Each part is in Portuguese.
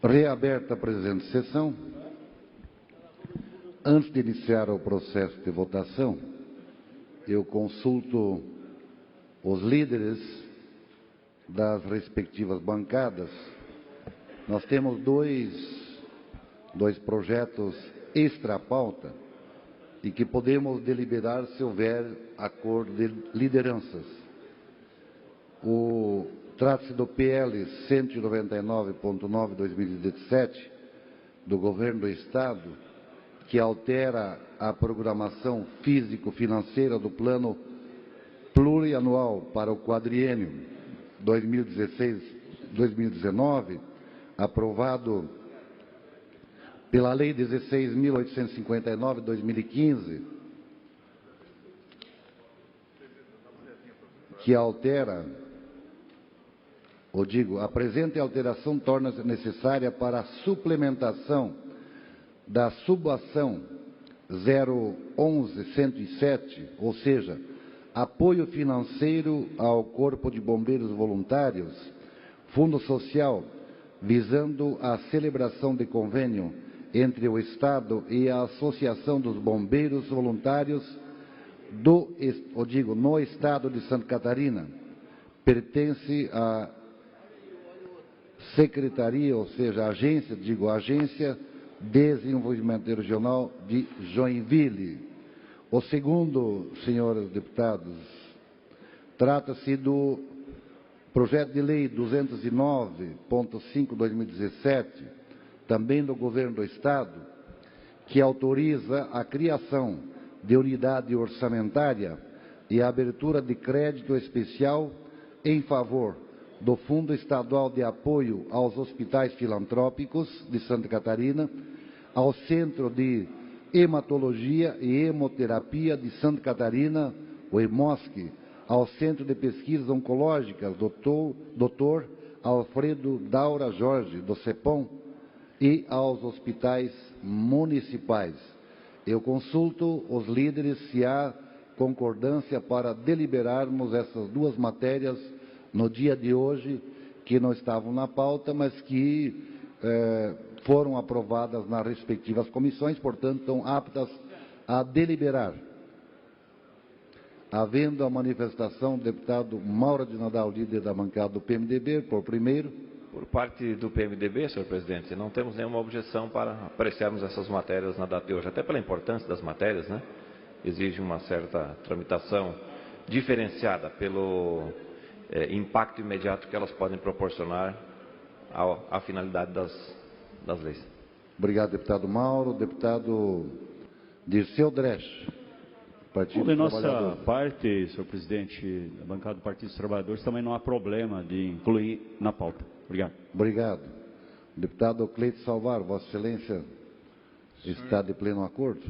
Reaberta a presente sessão. Antes de iniciar o processo de votação, eu consulto os líderes das respectivas bancadas. Nós temos dois projetos extra-pauta e que podemos deliberar se houver acordo de lideranças. Trata-se do PL 199.9/2017, do Governo do Estado, que altera a programação físico-financeira do Plano Plurianual para o quadriênio 2016-2019, aprovado pela Lei 16.859 de 2015, que altera, a presente alteração torna-se necessária para a suplementação da subação 011107, ou seja, apoio financeiro ao Corpo de Bombeiros Voluntários, Fundo Social, visando a celebração de convênio entre o Estado e a Associação dos Bombeiros Voluntários no Estado de Santa Catarina. Pertence à Secretaria, ou seja, a Agência Desenvolvimento Regional de Joinville. O segundo, senhores deputados, trata-se do projeto de lei 209.5/2017, também do Governo do Estado, que autoriza a criação de unidade orçamentária e a abertura de crédito especial em favor do Fundo Estadual de Apoio aos Hospitais Filantrópicos de Santa Catarina, ao Centro de Hematologia e Hemoterapia de Santa Catarina, o EMOSC, ao Centro de Pesquisas Oncológicas, Dr. Alfredo Daura Jorge, do CEPOM, e aos hospitais municipais. Eu consulto os líderes se há concordância para deliberarmos essas duas matérias no dia de hoje, que não estavam na pauta, mas que foram aprovadas nas respectivas comissões, portanto, estão aptas a deliberar. Havendo a manifestação do deputado Mauro de Nadal, líder da bancada do PMDB, por primeiro. Por parte do PMDB, senhor presidente, não temos nenhuma objeção para apreciarmos essas matérias na data de hoje, até pela importância das matérias, né? Exige uma certa tramitação diferenciada pelo impacto imediato que elas podem proporcionar à finalidade das leis. Obrigado, deputado Mauro. Deputado Dirceu Dresch, Partido Bom, da dos nossa Trabalhadores. parte, senhor presidente, da bancada do Partido dos Trabalhadores, também não há problema de incluir na pauta. Obrigado. Obrigado. Deputado Cleito Salvar, Vossa Excelência está de pleno acordo?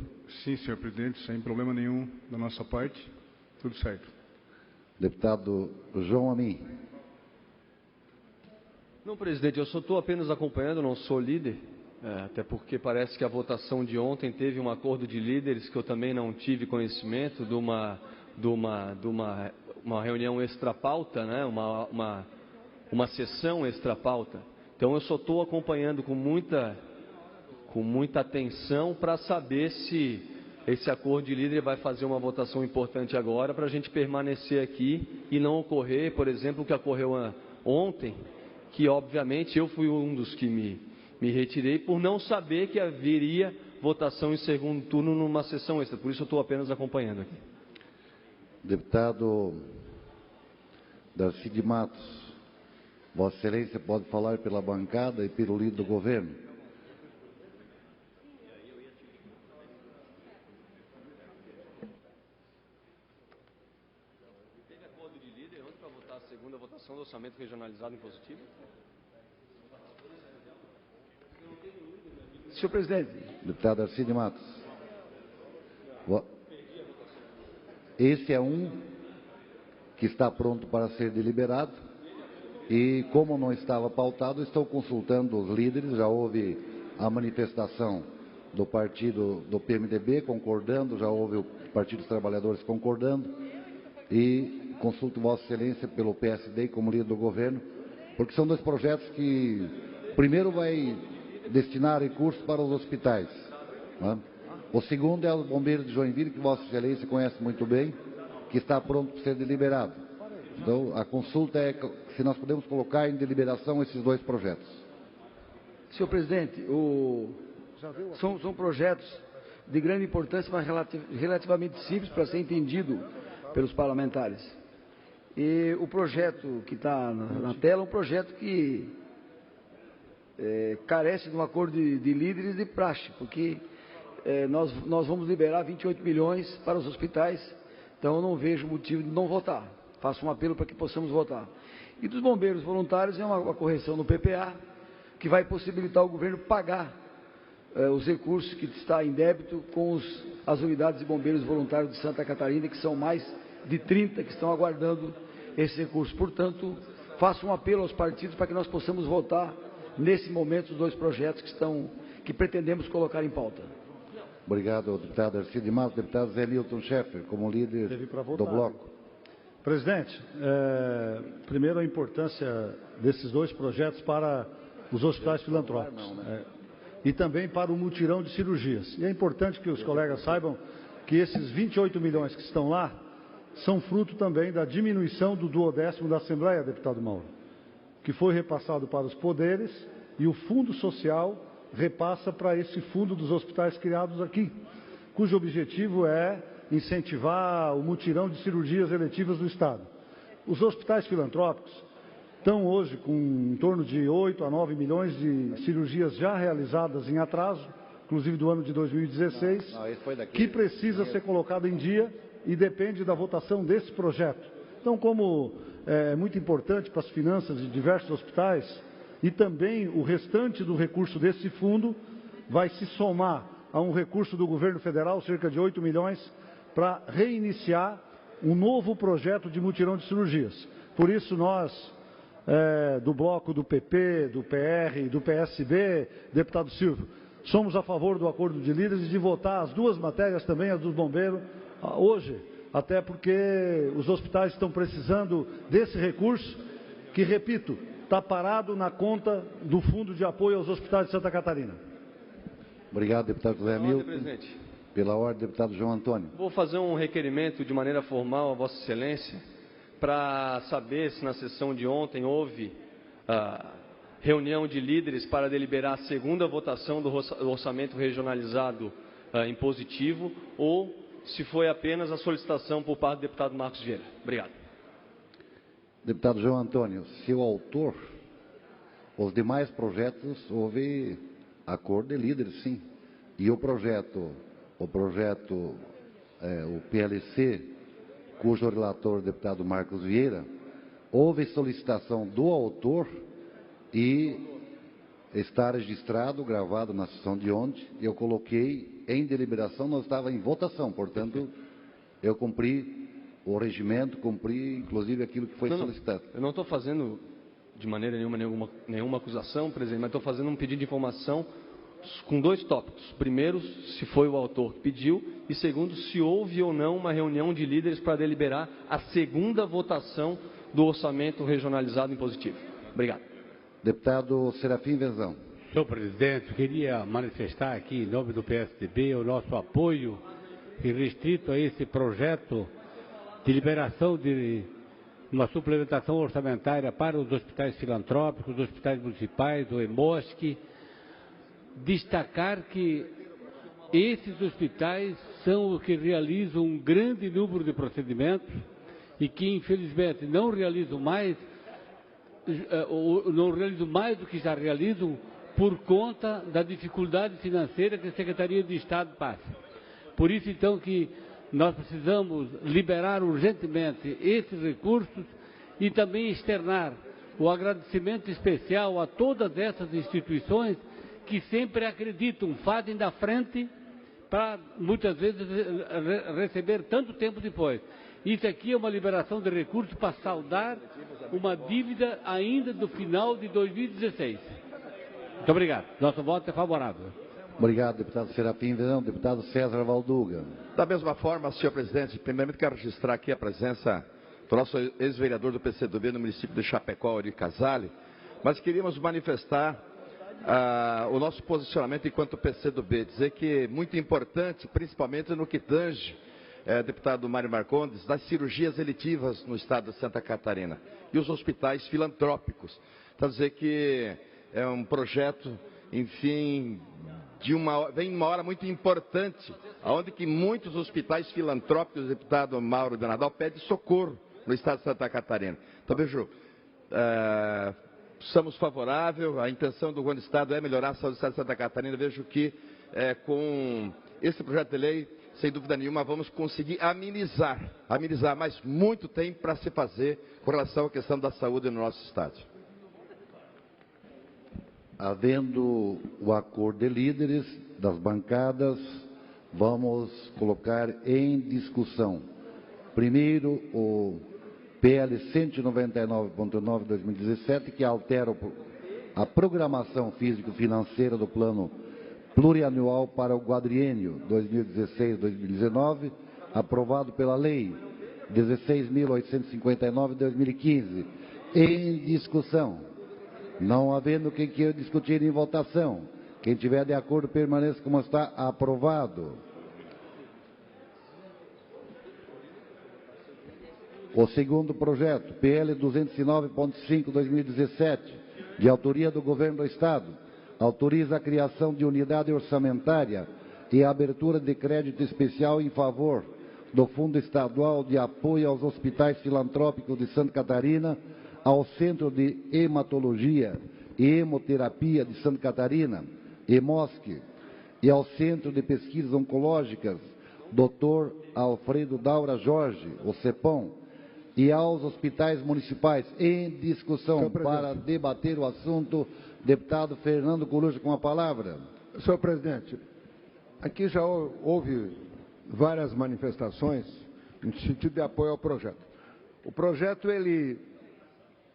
Sim, senhor presidente, sem problema nenhum da nossa parte, tudo certo. Deputado João Amin. Não, presidente, eu só estou apenas acompanhando, não sou líder, até porque parece que a votação de ontem teve um acordo de líderes que eu também não tive conhecimento de uma reunião extra-pauta, né? uma sessão extra-pauta. Então eu só estou acompanhando com muita atenção para saber se esse acordo de líder vai fazer uma votação importante agora para a gente permanecer aqui e não ocorrer, por exemplo, o que ocorreu ontem, que obviamente eu fui um dos que me retirei por não saber que haveria votação em segundo turno numa sessão extra. Por isso eu estou apenas acompanhando aqui. Deputado Darcy de Matos, Vossa Excelência pode falar pela bancada e pelo líder do governo. Teve acordo de líder ontem para votar a segunda votação do orçamento regionalizado em positivo? Senhor presidente. Deputado Darcy de Matos. Esse é um que está pronto para ser deliberado e, como não estava pautado, estou consultando os líderes. Já houve a manifestação do partido do PMDB concordando, já houve o Partido dos Trabalhadores concordando e consulto Vossa Excelência pelo PSD como líder do governo, porque são dois projetos que primeiro vai destinar recursos para os hospitais, né? O segundo é o bombeiro de Joinville, que Vossa Excelência conhece muito bem, que está pronto para ser deliberado. Então, a consulta é se nós podemos colocar em deliberação esses dois projetos. Senhor presidente, são projetos de grande importância, mas relativamente simples para ser entendido pelos parlamentares. E o projeto que está na tela é um projeto que carece de um acordo de líderes de praxe, porque nós vamos liberar 28 milhões para os hospitais, então eu não vejo motivo de não votar. Faço um apelo para que possamos votar. E dos bombeiros voluntários é uma correção no PPA, que vai possibilitar o governo pagar os recursos que está em débito com as unidades de bombeiros voluntários de Santa Catarina, que são mais de 30 que estão aguardando esse recurso. Portanto, faço um apelo aos partidos para que nós possamos votar nesse momento os dois projetos que pretendemos colocar em pauta. Obrigado, deputado Arcides Matos. Deputado Zé Milton Schaeffer, como líder do bloco. Presidente, primeiro a importância desses dois projetos para os hospitais filantrópicos e também para o mutirão de cirurgias. E é importante que os colegas saibam que esses 28 milhões que estão lá são fruto também da diminuição do 12º da Assembleia, deputado Mauro, que foi repassado para os poderes e o Fundo Social repassa para esse fundo dos hospitais criados aqui, cujo objetivo é incentivar o mutirão de cirurgias eletivas do Estado. Os hospitais filantrópicos estão hoje com em torno de 8 a 9 milhões de cirurgias já realizadas em atraso, inclusive do ano de 2016, que precisa ser colocado em dia e depende da votação desse projeto. Então, como é muito importante para as finanças de diversos hospitais, e também o restante do recurso desse fundo vai se somar a um recurso do governo federal, cerca de 8 milhões, para reiniciar um novo projeto de mutirão de cirurgias. Por isso nós, do bloco do PP, do PR e do PSB, deputado Silvio, somos a favor do acordo de líderes de votar as duas matérias também, as dos bombeiros, hoje, até porque os hospitais estão precisando desse recurso, que, repito, está parado na conta do Fundo de Apoio aos Hospitais de Santa Catarina. Obrigado, deputado José Milton. Pela ordem, deputado João Antônio. Vou fazer um requerimento de maneira formal a Vossa Excelência para saber se na sessão de ontem houve reunião de líderes para deliberar a segunda votação do orçamento regionalizado impositivo ou se foi apenas a solicitação por parte do deputado Marcos Vieira. Obrigado. Deputado João Antônio, se o autor, os demais projetos, houve acordo de líderes, sim. E o projeto, o PLC, cujo relator, o deputado Marcos Vieira, houve solicitação do autor e está registrado, gravado na sessão de ontem, eu coloquei em deliberação, não estava em votação, portanto, eu cumpri o regimento, cumpri inclusive aquilo que foi solicitado. Eu não estou fazendo de maneira nenhuma acusação, presidente, mas estou fazendo um pedido de informação com dois tópicos. Primeiro, se foi o autor que pediu, e segundo, se houve ou não uma reunião de líderes para deliberar a segunda votação do orçamento regionalizado impositivo. Obrigado. Deputado Serafim Venzão. Senhor presidente, queria manifestar aqui em nome do PSDB o nosso apoio irrestrito a esse projeto de liberação de uma suplementação orçamentária para os hospitais filantrópicos, os hospitais municipais, o EMOSC. Destacar que esses hospitais são os que realizam um grande número de procedimentos e que, infelizmente, não realizam mais do que já realizam por conta da dificuldade financeira que a Secretaria de Estado passa. Por isso, então, que nós precisamos liberar urgentemente esses recursos e também externar o agradecimento especial a todas essas instituições que sempre acreditam, fazem da frente para, muitas vezes, receber tanto tempo depois. Isso aqui é uma liberação de recursos para saldar uma dívida ainda do final de 2016. Muito obrigado. Nosso voto é favorável. Obrigado, deputado Serafim Venzão. Deputado César Valduga. Da mesma forma, senhor presidente, primeiramente quero registrar aqui a presença do nosso ex-vereador do PCdoB no município de Chapecó, Ori Casale, mas queríamos manifestar o nosso posicionamento enquanto PCdoB, dizer que é muito importante, principalmente no que tange, deputado Mário Marcondes, das cirurgias eletivas no estado de Santa Catarina e os hospitais filantrópicos. Então, dizer que é um projeto, enfim, vem uma hora muito importante, onde que muitos hospitais filantrópicos, o deputado Mauro de Nadal, pede socorro no estado de Santa Catarina. Então, vejo, somos favoráveis, a intenção do governo do estado é melhorar a saúde do estado de Santa Catarina. Vejo que com esse projeto de lei, sem dúvida nenhuma, vamos conseguir amenizar, mas muito tem para se fazer com relação à questão da saúde no nosso estado. Havendo o acordo de líderes das bancadas, vamos colocar em discussão. Primeiro, o PL 199.9 de 2017, que altera a programação físico-financeira do plano plurianual para o quadriênio 2016-2019, aprovado pela Lei 16.859 de 2015, em discussão. Não havendo quem queira discutir em votação. Quem tiver de acordo, permaneça como está, aprovado. O segundo projeto, PL 209.5, 2017, de autoria do Governo do Estado, autoriza a criação de unidade orçamentária e a abertura de crédito especial em favor do Fundo Estadual de Apoio aos Hospitais Filantrópicos de Santa Catarina, ao Centro de Hematologia e Hemoterapia de Santa Catarina, EMOSC, e ao Centro de Pesquisas Oncológicas, Dr. Alfredo Daura Jorge, o CEPOM, e aos hospitais municipais. Em discussão, para debater o assunto, deputado Fernando Coruja com a palavra. Senhor presidente, aqui já houve várias manifestações no sentido de apoio ao projeto. O projeto, ele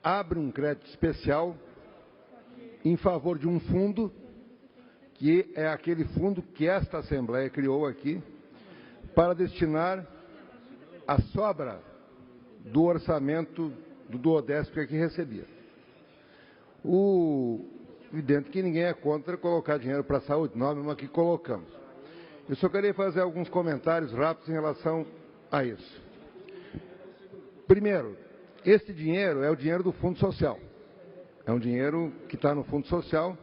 abre um crédito especial em favor de um fundo, que é aquele fundo que esta Assembleia criou aqui, para destinar a sobra do orçamento do Duodécimo que aqui recebia. Evidente que ninguém é contra colocar dinheiro para a saúde, nós mesmo aqui colocamos. Eu só queria fazer alguns comentários rápidos em relação a isso. Primeiro, esse dinheiro é o dinheiro do Fundo Social. É um dinheiro que está no Fundo Social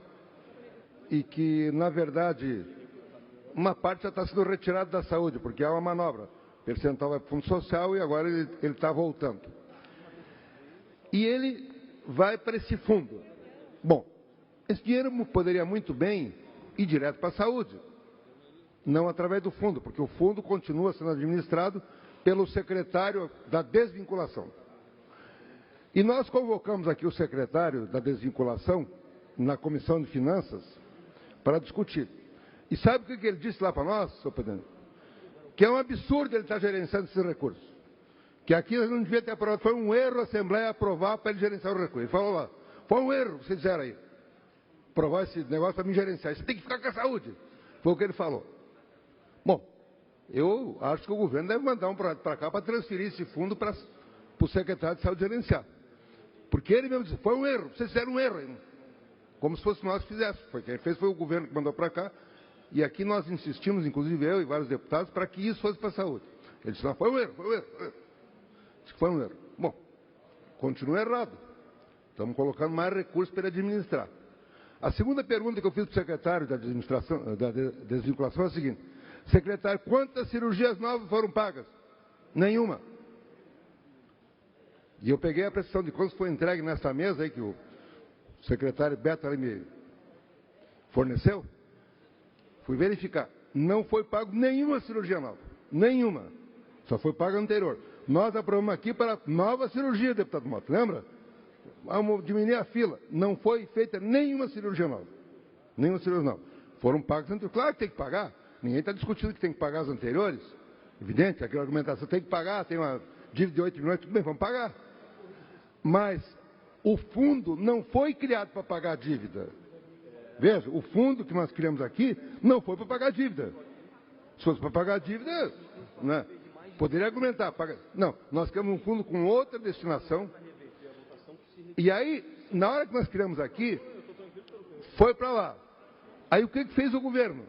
e que, na verdade, uma parte já está sendo retirada da saúde, porque há uma manobra. O percentual vai para o Fundo Social e agora ele está voltando. E ele vai para esse fundo. Bom, esse dinheiro poderia muito bem ir direto para a saúde, não através do fundo, porque o fundo continua sendo administrado pelo secretário da desvinculação. E nós convocamos aqui o secretário da desvinculação na Comissão de Finanças para discutir. E sabe o que ele disse lá para nós, senhor presidente? Que é um absurdo ele estar gerenciando esses recursos. Que aqui ele não devia ter aprovado. Foi um erro a Assembleia aprovar para ele gerenciar o recurso. Ele falou lá, foi um erro, vocês disseram aí. Aprovar esse negócio para me gerenciar. Você tem que ficar com a saúde. Foi o que ele falou. Bom, eu acho que o governo deve mandar um projeto para cá para transferir esse fundo para o secretário de saúde gerenciar. Porque ele mesmo disse, foi um erro, vocês fizeram um erro. Como se fosse nós que fizéssemos. Quem fez foi o governo que mandou para cá. E aqui nós insistimos, inclusive eu e vários deputados, para que isso fosse para a saúde. Ele disse, não, foi um erro, foi um erro. Disse que foi um erro. Bom, continua errado. Estamos colocando mais recursos para ele administrar. A segunda pergunta que eu fiz para o secretário da desvinculação é a seguinte. Secretário, quantas cirurgias novas foram pagas? Nenhuma. E eu peguei a prestação de contas que foi entregue nessa mesa aí que o secretário Beto ali me forneceu. Fui verificar. Não foi pago nenhuma cirurgia nova. Nenhuma. Só foi paga anterior. Nós aprovamos aqui para nova cirurgia, deputado Mota. Lembra? Vamos diminuir a fila. Não foi feita nenhuma cirurgia nova. Nenhuma cirurgia nova. Foram pagos anteriores. Claro que tem que pagar. Ninguém está discutindo que tem que pagar as anteriores. Evidente, aquela argumentação tem que pagar, tem uma dívida de 8 milhões, tudo bem, vamos pagar. Mas o fundo não foi criado para pagar a dívida. Veja, o fundo que nós criamos aqui não foi para pagar a dívida. Se fosse para pagar a dívida, né, poderia argumentar. Não, nós criamos um fundo com outra destinação. E aí, na hora que nós criamos aqui, Foi para lá. Aí o que fez o governo?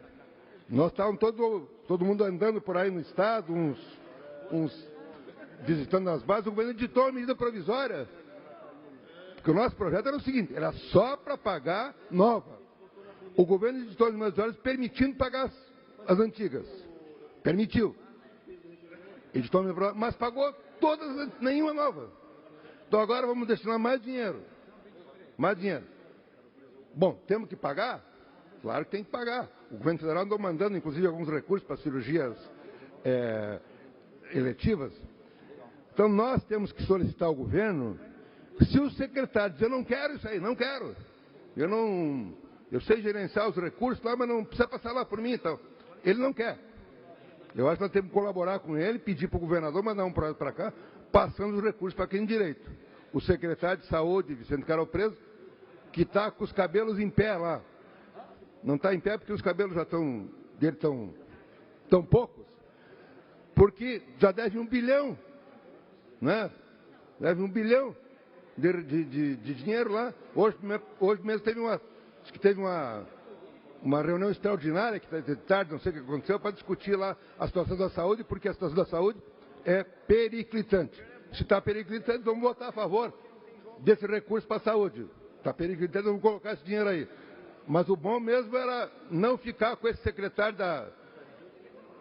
Nós estávamos todo mundo andando por aí no estado, uns visitando as bases, o governo editou a medida provisória. Porque o nosso projeto era o seguinte, era só para pagar nova. O governo editou as medidas provisórias permitindo pagar as antigas. Permitiu. Editou a medida provisória, mas pagou todas, nenhuma nova. Então agora vamos destinar mais dinheiro. Mais dinheiro. Bom, temos que pagar? Claro que tem que pagar. O governo federal andou mandando, inclusive, alguns recursos para cirurgias eletivas. Então nós temos que solicitar ao governo, se o secretário dizer, eu não quero isso aí, não quero. Eu sei gerenciar os recursos lá, mas não precisa passar lá por mim, então. Ele não quer. Eu acho que nós temos que colaborar com ele, pedir para o governador mandar um projeto para cá, passando os recursos para quem tem direito. O secretário de Saúde, Vicente Carol Preso, que está com os cabelos em pé lá. Não está em pé porque os cabelos já estão dele tão poucos, porque já deve 1 bilhão, né? Deve 1 bilhão de dinheiro lá. Hoje mesmo teve uma reunião extraordinária, que de tarde, não sei o que aconteceu, para discutir lá a situação da saúde, porque a situação da saúde é periclitante. Se está periclitante, vamos votar a favor desse recurso para a saúde. Está periclitante, vamos colocar esse dinheiro aí. Mas o bom mesmo era não ficar com esse secretário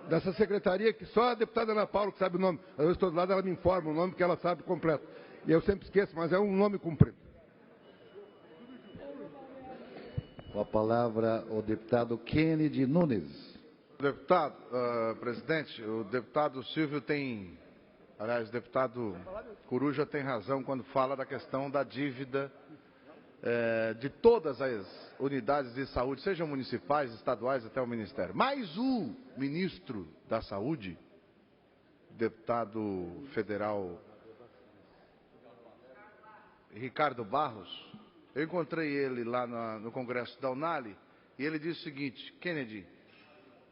dessa secretaria, que só a deputada Ana Paula que sabe o nome. Às vezes, todo lado ela me informa o nome que ela sabe completo. E eu sempre esqueço, mas é um nome comprido. Com a palavra o deputado Kennedy Nunes. Deputado, presidente, o deputado Silvio o deputado Coruja tem razão quando fala da questão da dívida de todas as unidades de saúde, sejam municipais, estaduais, até o Ministério. Mas o ministro da Saúde, deputado federal Ricardo Barros, eu encontrei ele lá no Congresso da Unali e ele disse o seguinte: Kennedy,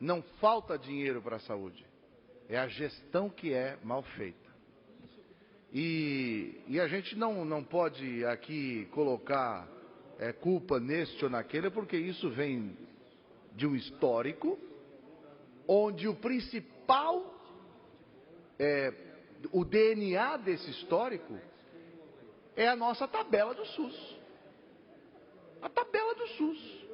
não falta dinheiro para a saúde, é a gestão que é mal feita. E a gente não pode aqui colocar culpa neste ou naquele, porque isso vem de um histórico onde o principal, o DNA desse histórico é a nossa tabela do SUS. A tabela do SUS.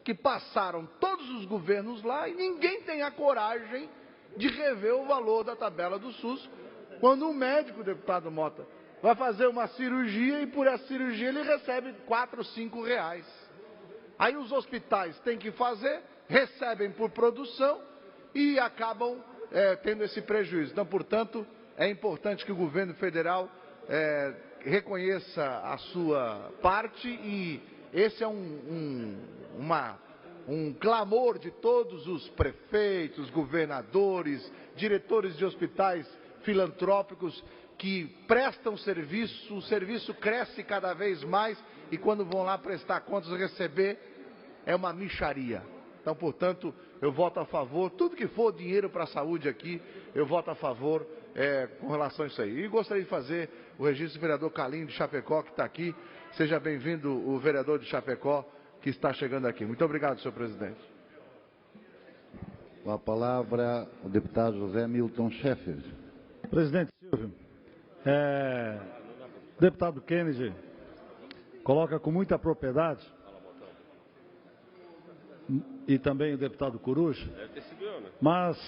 Que passaram todos os governos lá e ninguém tem a coragem de rever o valor da tabela do SUS, quando um médico, deputado Mota, vai fazer uma cirurgia e por essa cirurgia ele recebe 4 ou 5 reais. Aí os hospitais têm que fazer, recebem por produção e acabam tendo esse prejuízo. Então, portanto, é importante que o governo federal reconheça a sua parte e esse é um clamor de todos os prefeitos, governadores, diretores de hospitais filantrópicos que prestam serviço, o serviço cresce cada vez mais e quando vão lá prestar contas receber é uma mixaria. Então, portanto, eu voto a favor, tudo que for dinheiro para a saúde aqui, eu voto a favor com relação a isso aí. E gostaria de fazer o registro do vereador Calinho de Chapecó, que está aqui. Seja bem-vindo o vereador de Chapecó, que está chegando aqui. Muito obrigado, senhor presidente. Com a palavra o deputado José Milton Sheffield. Presidente Silvio, o deputado Kennedy coloca com muita propriedade, e também o deputado Coruja, mas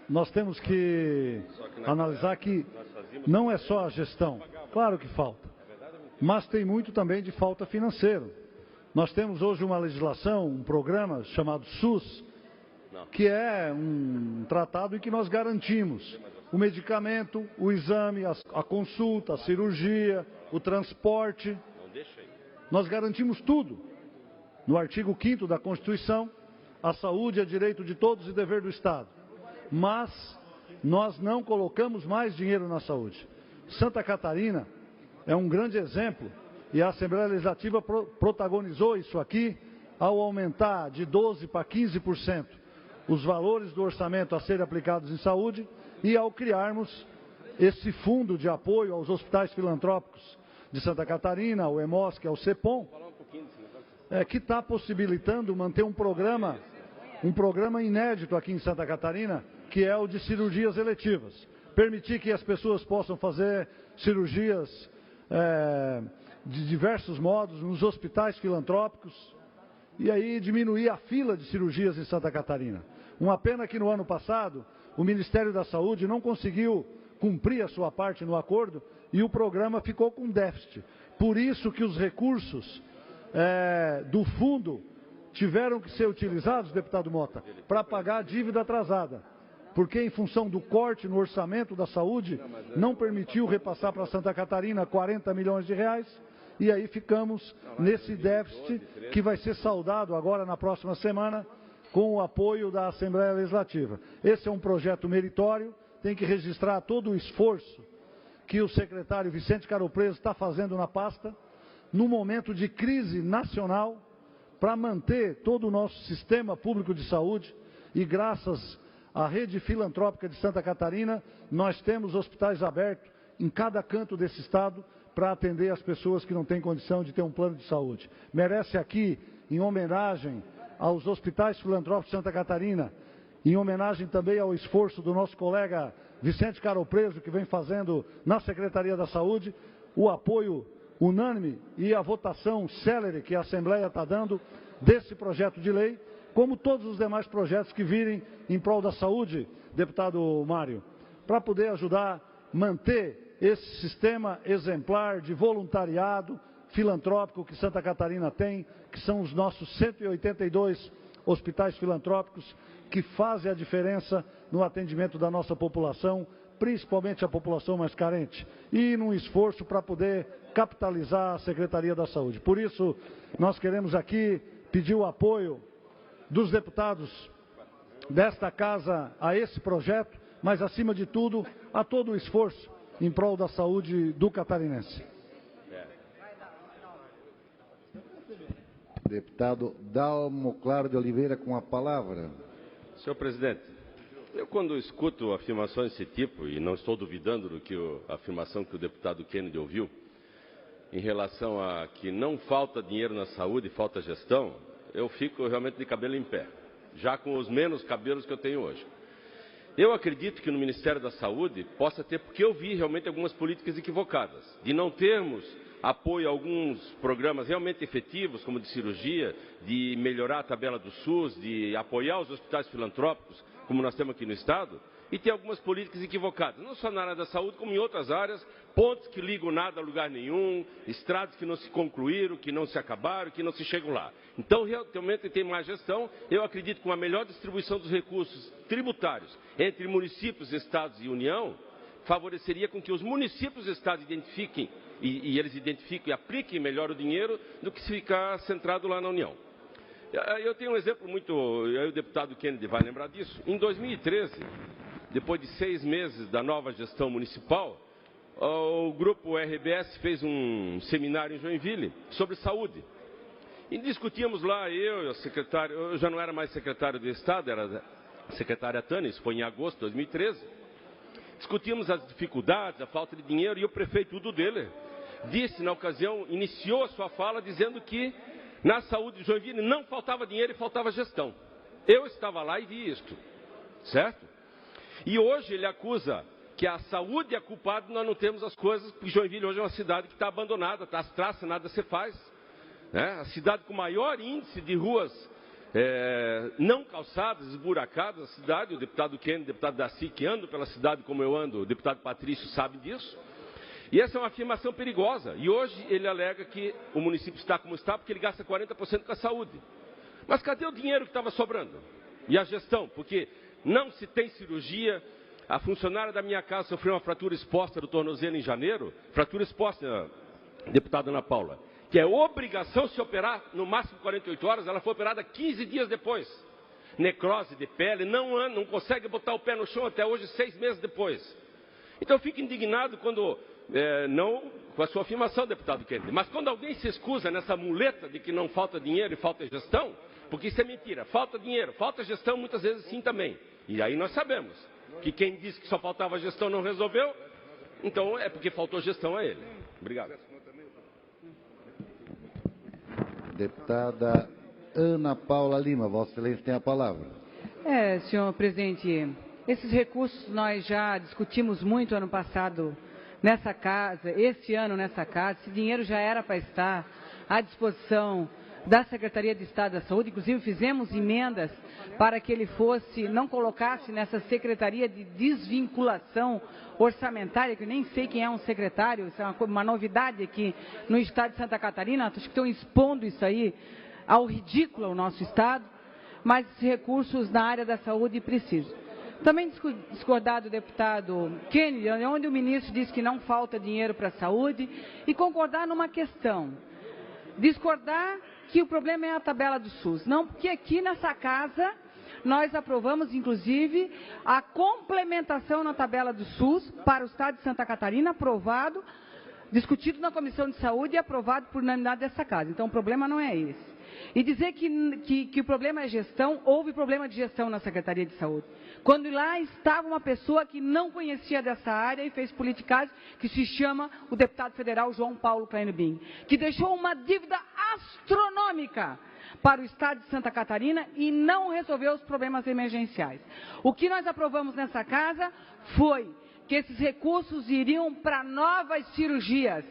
nós temos que analisar que não é só a gestão, claro que falta, mas tem muito também de falta financeira. Nós temos hoje uma legislação, um programa chamado SUS, que é um tratado em que nós garantimos o medicamento, o exame, a consulta, a cirurgia, o transporte. Nós garantimos tudo. No artigo 5º da Constituição, a saúde é direito de todos e dever do Estado. Mas nós não colocamos mais dinheiro na saúde. Santa Catarina é um grande exemplo e a Assembleia Legislativa protagonizou isso aqui ao aumentar de 12% para 15% os valores do orçamento a serem aplicados em saúde e ao criarmos esse fundo de apoio aos hospitais filantrópicos de Santa Catarina, ao EMOSC, ao CEPOM, que está possibilitando manter um programa inédito aqui em Santa Catarina, que é o de cirurgias eletivas. Permitir que as pessoas possam fazer cirurgias de diversos modos nos hospitais filantrópicos e aí diminuir a fila de cirurgias em Santa Catarina. Uma pena que no ano passado o Ministério da Saúde não conseguiu cumprir a sua parte no acordo e o programa ficou com déficit. Por isso que os recursos do fundo tiveram que ser utilizados, deputado Mota, para pagar a dívida atrasada. Porque em função do corte no orçamento da saúde, não permitiu repassar para Santa Catarina 40 milhões de reais, e aí ficamos nesse déficit que vai ser saldado agora na próxima semana com o apoio da Assembleia Legislativa. Esse é um projeto meritório, tem que registrar todo o esforço que o secretário Vicente Caropreso está fazendo na pasta, no momento de crise nacional, para manter todo o nosso sistema público de saúde, e graças à rede filantrópica de Santa Catarina, nós temos hospitais abertos em cada canto desse estado para atender as pessoas que não têm condição de ter um plano de saúde. Merece aqui, em homenagem aos hospitais filantrópicos de Santa Catarina, em homenagem também ao esforço do nosso colega Vicente Caropreso, que vem fazendo na Secretaria da Saúde, o apoio unânime e a votação célere que a Assembleia está dando desse projeto de lei, como todos os demais projetos que virem em prol da saúde, deputado Mário, para poder ajudar a manter esse sistema exemplar de voluntariado filantrópico que Santa Catarina tem, que são os nossos 182 hospitais filantrópicos que fazem a diferença no atendimento da nossa população, principalmente a população mais carente, e num esforço para poder capitalizar a Secretaria da Saúde. Por isso, nós queremos aqui pedir o apoio dos deputados desta casa a esse projeto, mas, acima de tudo, a todo o esforço em prol da saúde do catarinense. Deputado Dalmo Claro de Oliveira, com a palavra. Senhor presidente, eu quando escuto afirmações desse tipo, e não estou duvidando do que a afirmação que o deputado Kennedy ouviu, em relação a que não falta dinheiro na saúde, falta gestão, eu fico realmente de cabelo em pé, já com os menos cabelos que eu tenho hoje. Eu acredito que no Ministério da Saúde possa ter, porque eu vi realmente algumas políticas equivocadas, de não termos apoio a alguns programas realmente efetivos, como de cirurgia, de melhorar a tabela do SUS, de apoiar os hospitais filantrópicos, como nós temos aqui no Estado, e tem algumas políticas equivocadas, não só na área da saúde, como em outras áreas, pontes que ligam nada a lugar nenhum, estradas que não se concluíram, que não se acabaram, que não se chegam lá. Então, realmente tem mais gestão. Eu acredito que uma melhor distribuição dos recursos tributários entre municípios, estados e União, favoreceria com que os municípios e estados identifiquem, e eles identifiquem e apliquem melhor o dinheiro, do que se ficar centrado lá na União. Eu tenho um exemplo muito, o deputado Kennedy vai lembrar disso. Em 2013, depois de 6 meses da nova gestão municipal, o grupo RBS fez um seminário em Joinville sobre saúde. E discutíamos lá, eu e o secretário, eu já não era mais secretário de Estado, era a secretária Tânia, isso foi em agosto de 2013. Discutíamos as dificuldades, a falta de dinheiro, e o prefeito Udo Deller disse na ocasião, iniciou a sua fala dizendo que na saúde de Joinville não faltava dinheiro e faltava gestão. Eu estava lá e vi isto, certo? E hoje ele acusa que a saúde é culpada e nós não temos as coisas, porque Joinville hoje é uma cidade que está abandonada, está às traças, nada se faz. A cidade com maior índice de ruas não calçadas, esburacadas, a cidade, o deputado Kennedy, o deputado Daci, que andam pela cidade como eu ando, o deputado Patrício sabe disso. E essa é uma afirmação perigosa. E hoje ele alega que o município está como está porque ele gasta 40% com a saúde. Mas cadê o dinheiro que estava sobrando? E a gestão? Porque não se tem cirurgia. A funcionária da minha casa sofreu uma fratura exposta do tornozelo em janeiro. Fratura exposta, deputada Ana Paula, que é obrigação se operar no máximo 48 horas. Ela foi operada 15 dias depois. Necrose de pele, não consegue botar o pé no chão até hoje, 6 meses depois. Então eu fico indignado quando... não com a sua afirmação, deputado Kennedy, mas quando alguém se excusa nessa muleta de que não falta dinheiro e falta gestão, porque isso é mentira, falta dinheiro, falta gestão, muitas vezes sim também. E aí nós sabemos que quem disse que só faltava gestão não resolveu, então é porque faltou gestão a ele. Obrigado. Deputada Ana Paula Lima, Vossa Excelência tem a palavra. Senhor presidente, esses recursos nós já discutimos muito ano passado nessa casa, esse ano nessa casa. Esse dinheiro já era para estar à disposição da Secretaria de Estado da Saúde, inclusive fizemos emendas para que ele não colocasse nessa Secretaria de Desvinculação Orçamentária, que eu nem sei quem é um secretário, isso é uma novidade aqui no Estado de Santa Catarina, acho que estão expondo isso aí ao ridículo ao nosso Estado, mas esses recursos na área da saúde precisam. Também discordar do deputado Kennedy, onde o ministro disse que não falta dinheiro para a saúde, e concordar numa questão. Discordar que o problema é a tabela do SUS. Não, porque aqui nessa casa nós aprovamos, inclusive, a complementação na tabela do SUS para o Estado de Santa Catarina, aprovado, discutido na Comissão de Saúde e aprovado por unanimidade dessa casa. Então o problema não é esse. E dizer que o problema é gestão, houve problema de gestão na Secretaria de Saúde. Quando lá estava uma pessoa que não conhecia dessa área e fez politicagem, que se chama o deputado federal João Paulo Kleinbin, que deixou uma dívida astronômica para o Estado de Santa Catarina e não resolveu os problemas emergenciais. O que nós aprovamos nessa casa foi que esses recursos iriam para novas cirurgias.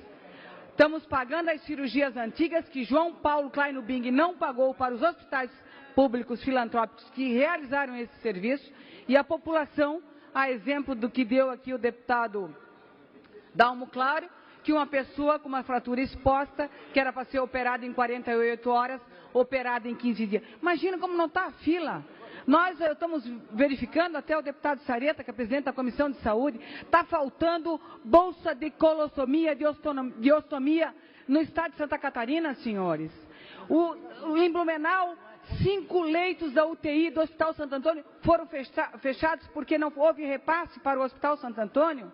Estamos pagando as cirurgias antigas que João Paulo Kleinbin não pagou para os hospitais públicos filantrópicos que realizaram esse serviço, e a população, a exemplo do que deu aqui o deputado Dalmo Claro, que uma pessoa com uma fratura exposta, que era para ser operada em 48 horas, operada em 15 dias. Imagina como não está a fila. Nós estamos verificando, até o deputado Sareta, que é presidente da Comissão de Saúde, está faltando bolsa de colossomia, de ostomia no Estado de Santa Catarina, senhores. Em Blumenau, 5 leitos da UTI do Hospital Santo Antônio foram fechados porque não houve repasse para o Hospital Santo Antônio.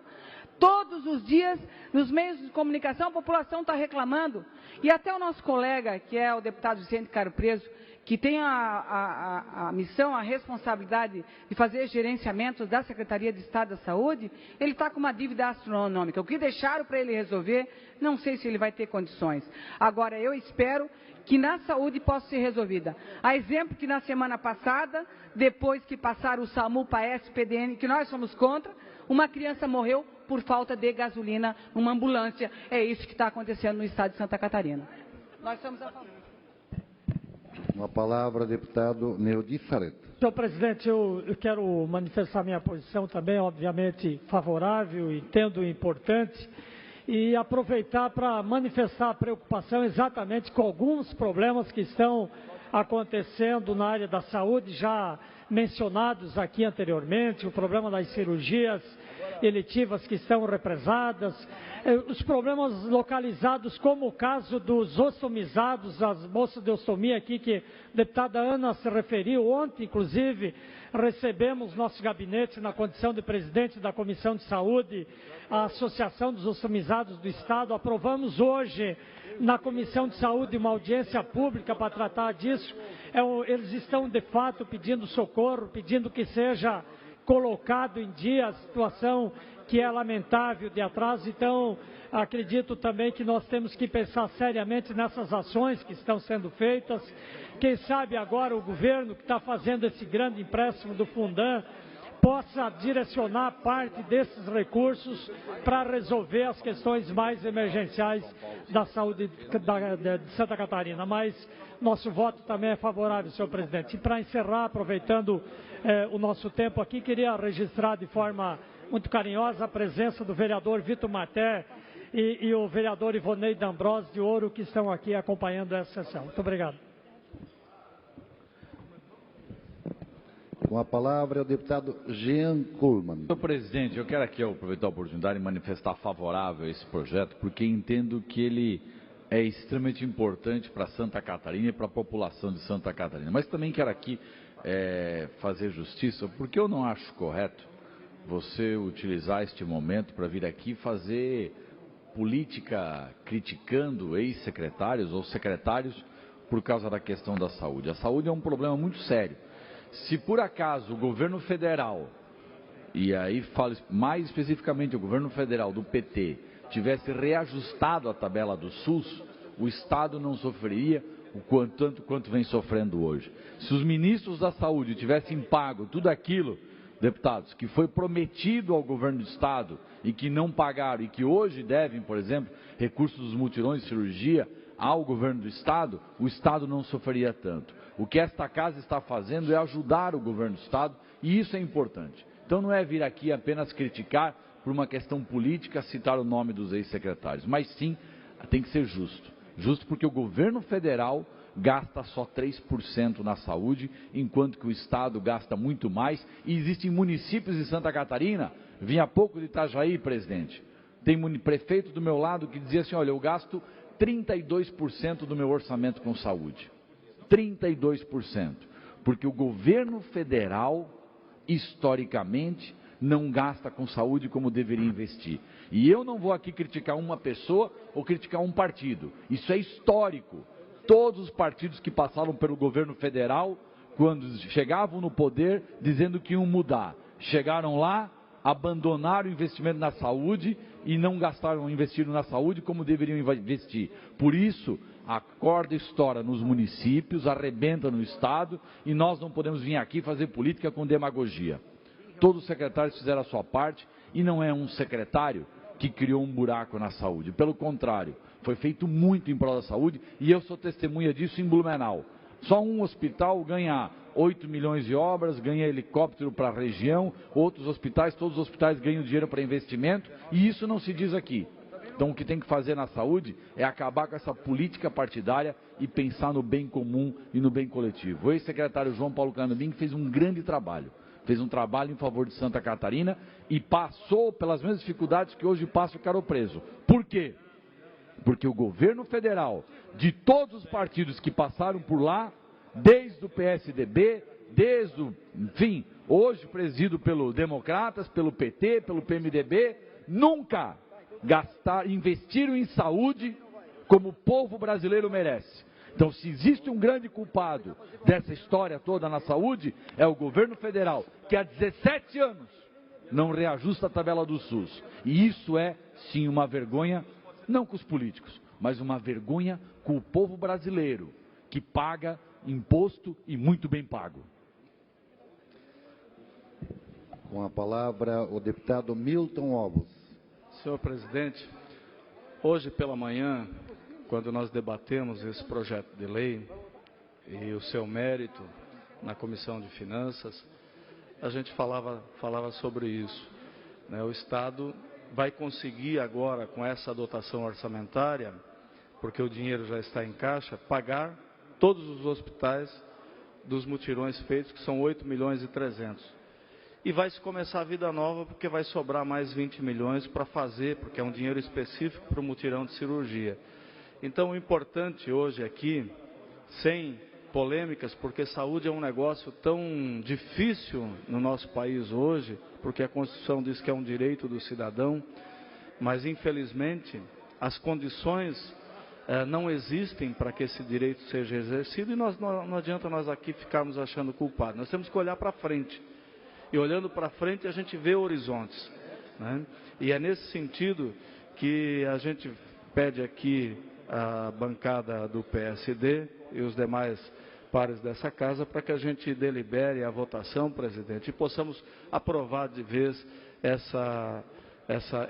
Todos os dias, nos meios de comunicação, a população está reclamando. E até o nosso colega, que é o deputado Vicente Caro Preso, que tem a missão, a responsabilidade de fazer gerenciamentos da Secretaria de Estado da Saúde, ele está com uma dívida astronômica. O que deixaram para ele resolver, não sei se ele vai ter condições. Agora, eu espero que na saúde possa ser resolvida. A exemplo que na semana passada, depois que passaram o SAMU para a SPDN, que nós somos contra, uma criança morreu por falta de gasolina numa ambulância. É isso que está acontecendo no Estado de Santa Catarina. Nós estamos a favor. Uma palavra, deputado Neudi Sareta. Senhor presidente, eu quero manifestar minha posição também, obviamente favorável, entendo importante, e aproveitar para manifestar a preocupação exatamente com alguns problemas que estão acontecendo na área da saúde, já mencionados aqui anteriormente, o problema das cirurgias eletivas que estão represadas, os problemas localizados, como o caso dos ostomizados, as moças de ostomia aqui, que a deputada Ana se referiu. Ontem, inclusive, recebemos nosso gabinete, na condição de presidente da Comissão de Saúde, a Associação dos Ostomizados do Estado. Aprovamos hoje, na Comissão de Saúde, uma audiência pública para tratar disso. Eles estão, de fato, pedindo socorro, pedindo que seja colocado em dia a situação que é lamentável de atraso. Então, acredito também que nós temos que pensar seriamente nessas ações que estão sendo feitas. Quem sabe agora o governo, que está fazendo esse grande empréstimo do Fundan, possa direcionar parte desses recursos para resolver as questões mais emergenciais da saúde de Santa Catarina. Mas nosso voto também é favorável, senhor presidente. E para encerrar, aproveitando o nosso tempo aqui, queria registrar de forma muito carinhosa a presença do vereador Vitor Maté e o vereador Ivonei D'Ambrosio de Ouro, que estão aqui acompanhando essa sessão. Muito obrigado. Com a palavra é o deputado Jean Kuhlmann. Senhor presidente, eu quero aqui aproveitar a oportunidade e manifestar favorável a esse projeto, porque entendo que ele é extremamente importante para Santa Catarina e para a população de Santa Catarina. Mas também quero aqui fazer justiça, porque eu não acho correto você utilizar este momento para vir aqui fazer política criticando ex-secretários ou secretários por causa da questão da saúde. A saúde é um problema muito sério. Se por acaso o governo federal, e aí falo mais especificamente o governo federal do PT, tivesse reajustado a tabela do SUS, o Estado não sofreria tanto quanto vem sofrendo hoje. Se os ministros da saúde tivessem pago tudo aquilo, deputados, que foi prometido ao governo do Estado e que não pagaram e que hoje devem, por exemplo, recursos dos mutirões de cirurgia ao governo do Estado, o Estado não sofreria tanto. O que esta casa está fazendo é ajudar o governo do Estado e isso é importante. Então não é vir aqui apenas criticar por uma questão política, citar o nome dos ex-secretários, mas sim tem que ser justo. Justo porque o governo federal gasta só 3% na saúde, enquanto que o Estado gasta muito mais. E existem municípios de Santa Catarina, vim há pouco de Itajaí, presidente, tem prefeito do meu lado que dizia assim, olha, eu gasto 32% do meu orçamento com saúde. 32%. Porque o governo federal, historicamente, não gasta com saúde como deveria investir. E eu não vou aqui criticar uma pessoa ou criticar um partido. Isso é histórico. Todos os partidos que passaram pelo governo federal, quando chegavam no poder, dizendo que iam mudar. Chegaram lá, abandonaram o investimento na saúde e não gastaram, investiram na saúde como deveriam investir. Por isso, a corda estoura nos municípios, arrebenta no Estado e nós não podemos vir aqui fazer política com demagogia. Todos os secretários fizeram a sua parte e não é um secretário que criou um buraco na saúde. Pelo contrário, foi feito muito em prol da saúde e eu sou testemunha disso em Blumenau. Só um hospital ganha 8 milhões de obras, ganha helicóptero para a região, outros hospitais, todos os hospitais ganham dinheiro para investimento e isso não se diz aqui. Então o que tem que fazer na saúde é acabar com essa política partidária e pensar no bem comum e no bem coletivo. O ex-secretário João Paulo Canambim fez um grande trabalho. Fez um trabalho em favor de Santa Catarina e passou pelas mesmas dificuldades que hoje passa o Caro Preso. Por quê? Porque o governo federal, de todos os partidos que passaram por lá, desde o PSDB, enfim, hoje presidido pelo Democratas, pelo PT, pelo PMDB, nunca investiram em saúde como o povo brasileiro merece. Então, se existe um grande culpado dessa história toda na saúde, é o governo federal, que há 17 anos não reajusta a tabela do SUS. E isso é, sim, uma vergonha, não com os políticos, mas uma vergonha com o povo brasileiro, que paga imposto e muito bem pago. Com a palavra, o deputado Milton Ovos. Senhor presidente, hoje pela manhã, quando nós debatemos esse projeto de lei e o seu mérito na Comissão de Finanças, a gente falava sobre isso, né? O Estado vai conseguir agora, com essa dotação orçamentária, porque o dinheiro já está em caixa, pagar todos os hospitais dos mutirões feitos, que são 8 milhões e 300. E vai se começar a vida nova, porque vai sobrar mais 20 milhões para fazer, porque é um dinheiro específico para o mutirão de cirurgia. Então, o importante hoje aqui, sem polêmicas, porque saúde é um negócio tão difícil no nosso país hoje, porque a Constituição diz que é um direito do cidadão, mas infelizmente as condições não existem para que esse direito seja exercido e não adianta nós aqui ficarmos achando culpado. Nós temos que olhar para frente. E olhando para frente a gente vê horizontes, né? E é nesse sentido que a gente pede aqui a bancada do PSD e os demais pares dessa casa para que a gente delibere a votação, presidente, e possamos aprovar de vez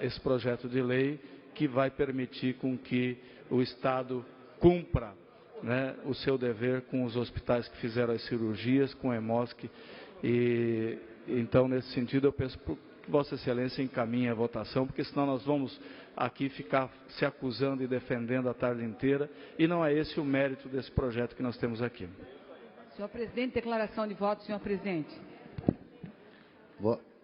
esse projeto de lei que vai permitir com que o Estado cumpra, né, o seu dever com os hospitais que fizeram as cirurgias, com a EMOSC. E então, nesse sentido, eu peço que Vossa Excelência encaminhe a votação, porque senão nós vamos aqui ficar se acusando e defendendo a tarde inteira, e não é esse o mérito desse projeto que nós temos aqui. Senhor presidente, declaração de voto, senhor presidente.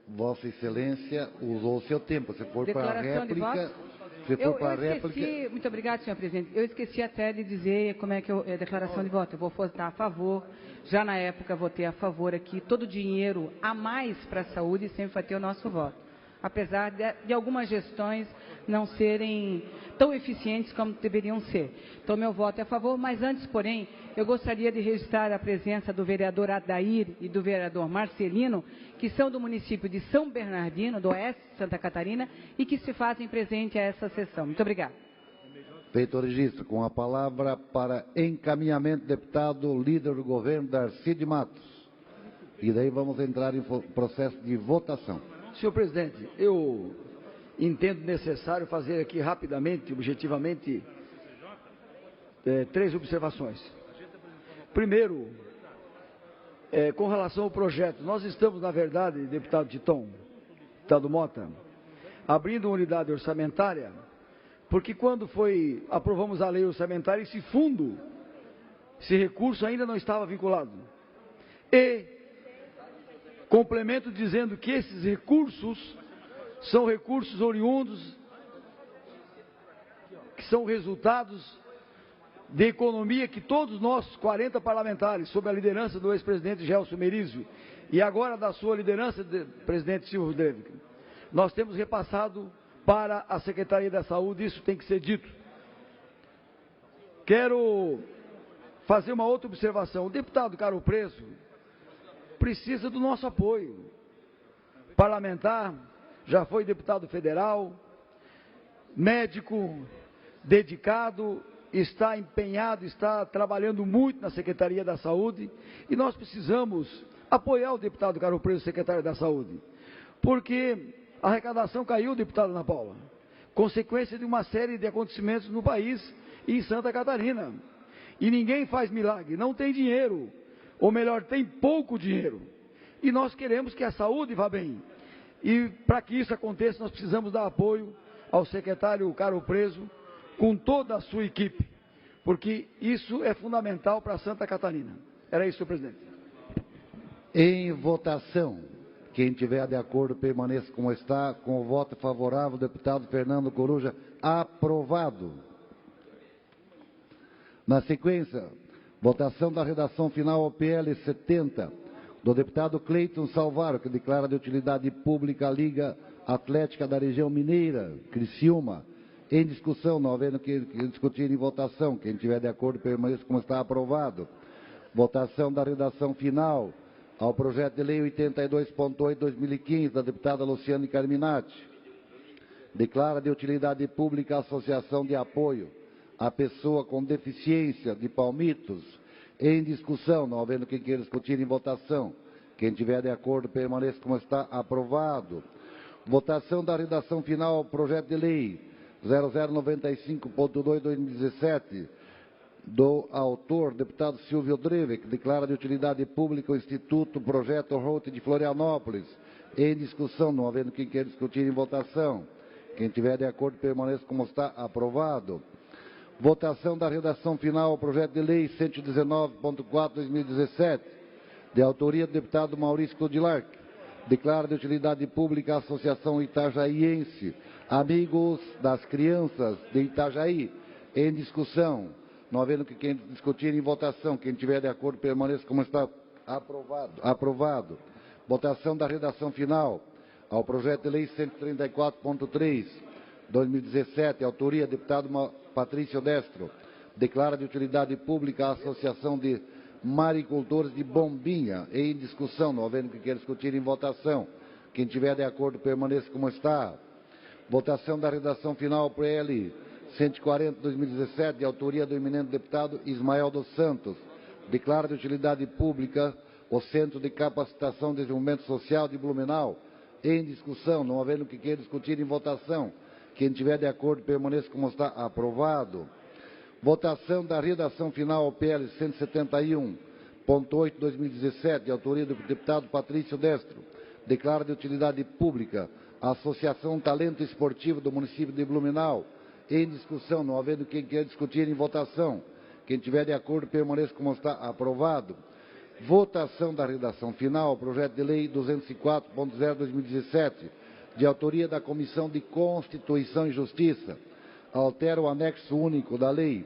Vossa Excelência usou o seu tempo. Se for para a réplica... Muito obrigado, senhor presidente. Eu esqueci até de dizer como é que é a declaração de voto. Eu vou votar a favor. Já na época votei a favor aqui. Todo dinheiro a mais para a saúde sempre vai ter o nosso voto. Apesar de algumas gestões não serem tão eficientes como deveriam ser. Então, meu voto é a favor, mas antes, porém, eu gostaria de registrar a presença do vereador Adair e do vereador Marcelino, que são do município de São Bernardino, do oeste de Santa Catarina, e que se fazem presente a essa sessão. Muito obrigada. Feito o registro, com a palavra para encaminhamento, deputado líder do governo, Darcy de Matos. E daí vamos entrar em processo de votação. Senhor presidente, eu entendo necessário fazer aqui rapidamente, objetivamente, 3 observações. Primeiro, com relação ao projeto, nós estamos, na verdade, deputado Titon, deputado Mota, abrindo uma unidade orçamentária, porque quando aprovamos a lei orçamentária, esse fundo, esse recurso ainda não estava vinculado. E complemento dizendo que esses recursos são recursos oriundos, que são resultados de economia que todos nós, 40 parlamentares, sob a liderança do ex-presidente Gelson Merizio, e agora da sua liderança, presidente Silvio Rodrigues, nós temos repassado para a Secretaria da Saúde, isso tem que ser dito. Quero fazer uma outra observação. O deputado Caro Preso precisa do nosso apoio. Parlamentar, já foi deputado federal, médico, dedicado, está empenhado, está trabalhando muito na Secretaria da Saúde, e nós precisamos apoiar o deputado Caro Preso, secretário da Saúde, porque a arrecadação caiu, deputado Ana Paula, consequência de uma série de acontecimentos no país e em Santa Catarina. E ninguém faz milagre, não tem dinheiro, ou melhor, tem pouco dinheiro. E nós queremos que a saúde vá bem. E para que isso aconteça, nós precisamos dar apoio ao secretário Caro Preso, com toda a sua equipe, porque isso é fundamental para Santa Catarina. Era isso, senhor presidente. Em votação, quem tiver de acordo permaneça como está, com o voto favorável, deputado Fernando Coruja, aprovado. Na sequência, votação da redação final ao PL 70, do deputado Cleiton Salvaro, que declara de utilidade pública a Liga Atlética da Região Mineira, Criciúma. Em discussão, não havendo que discutir em votação. Quem tiver de acordo permaneça como está, aprovado. Votação da redação final ao projeto de lei 82.8/2015, da deputada Luciane Carminati. Declara de utilidade pública a Associação de Apoio à Pessoa com Deficiência de Palmitos. Em discussão, não havendo quem queira discutir em votação. Quem tiver de acordo permaneça como está, aprovado. Votação da redação final ao projeto de lei 0095.2/2017, do autor, deputado Silvio Dreve, que declara de utilidade pública o Instituto Projeto Route de Florianópolis. Em discussão, não havendo quem queira discutir em votação. Quem tiver de acordo permaneça como está, aprovado. Votação da redação final ao projeto de lei 119.4/2017, de autoria do deputado Maurício Codilar, declara de utilidade pública a Associação Itajaiense Amigos das Crianças de Itajaí. Em discussão, não havendo que quem discutir em votação. Quem tiver de acordo permaneça como está, aprovado. Votação da redação final ao projeto de lei 134.3/2017, autoria do deputado Patrício Destro, declara de utilidade pública a Associação de Maricultores de Bombinha. Em discussão, não havendo que queira discutir em votação. Quem tiver de acordo permaneça como está. Votação da redação final PL 140/2017, de autoria do eminente deputado Ismael dos Santos, declara de utilidade pública o Centro de Capacitação e Desenvolvimento Social de Blumenau. Em discussão, não havendo que queira discutir em votação. Quem tiver de acordo permaneça como está, aprovado. Votação da redação final ao PL 171.8/2017, de autoria do deputado Patrício Destro, declara de utilidade pública a Associação Talento Esportivo do município de Blumenau. Em discussão, não havendo quem queira discutir em votação. Quem tiver de acordo permaneça como está, aprovado. Votação da redação final ao projeto de lei 204.0/2017, de autoria da Comissão de Constituição e Justiça, altera o anexo único da Lei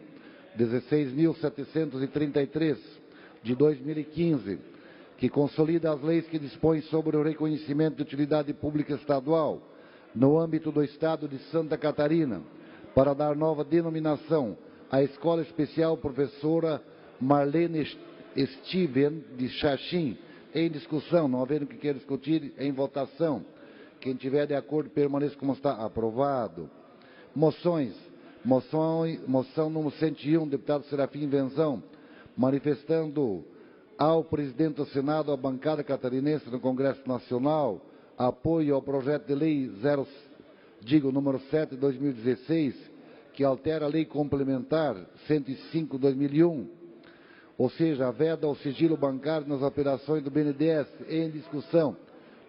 16.733, de 2015, que consolida as leis que dispõem sobre o reconhecimento de utilidade pública estadual no âmbito do Estado de Santa Catarina, para dar nova denominação à Escola Especial Professora Marlene Steven de Xaxim. Em discussão, não havendo que queira discutir, em votação. Quem tiver de acordo permaneça como está, aprovado. Moções Moção número 101, deputado Serafim Venzão, manifestando ao presidente do Senado, à bancada catarinense no Congresso Nacional, apoio ao projeto de lei número 7 de 2016, que altera a lei complementar 105 de 2001, ou seja, veda o sigilo bancário nas operações do BNDES, em discussão.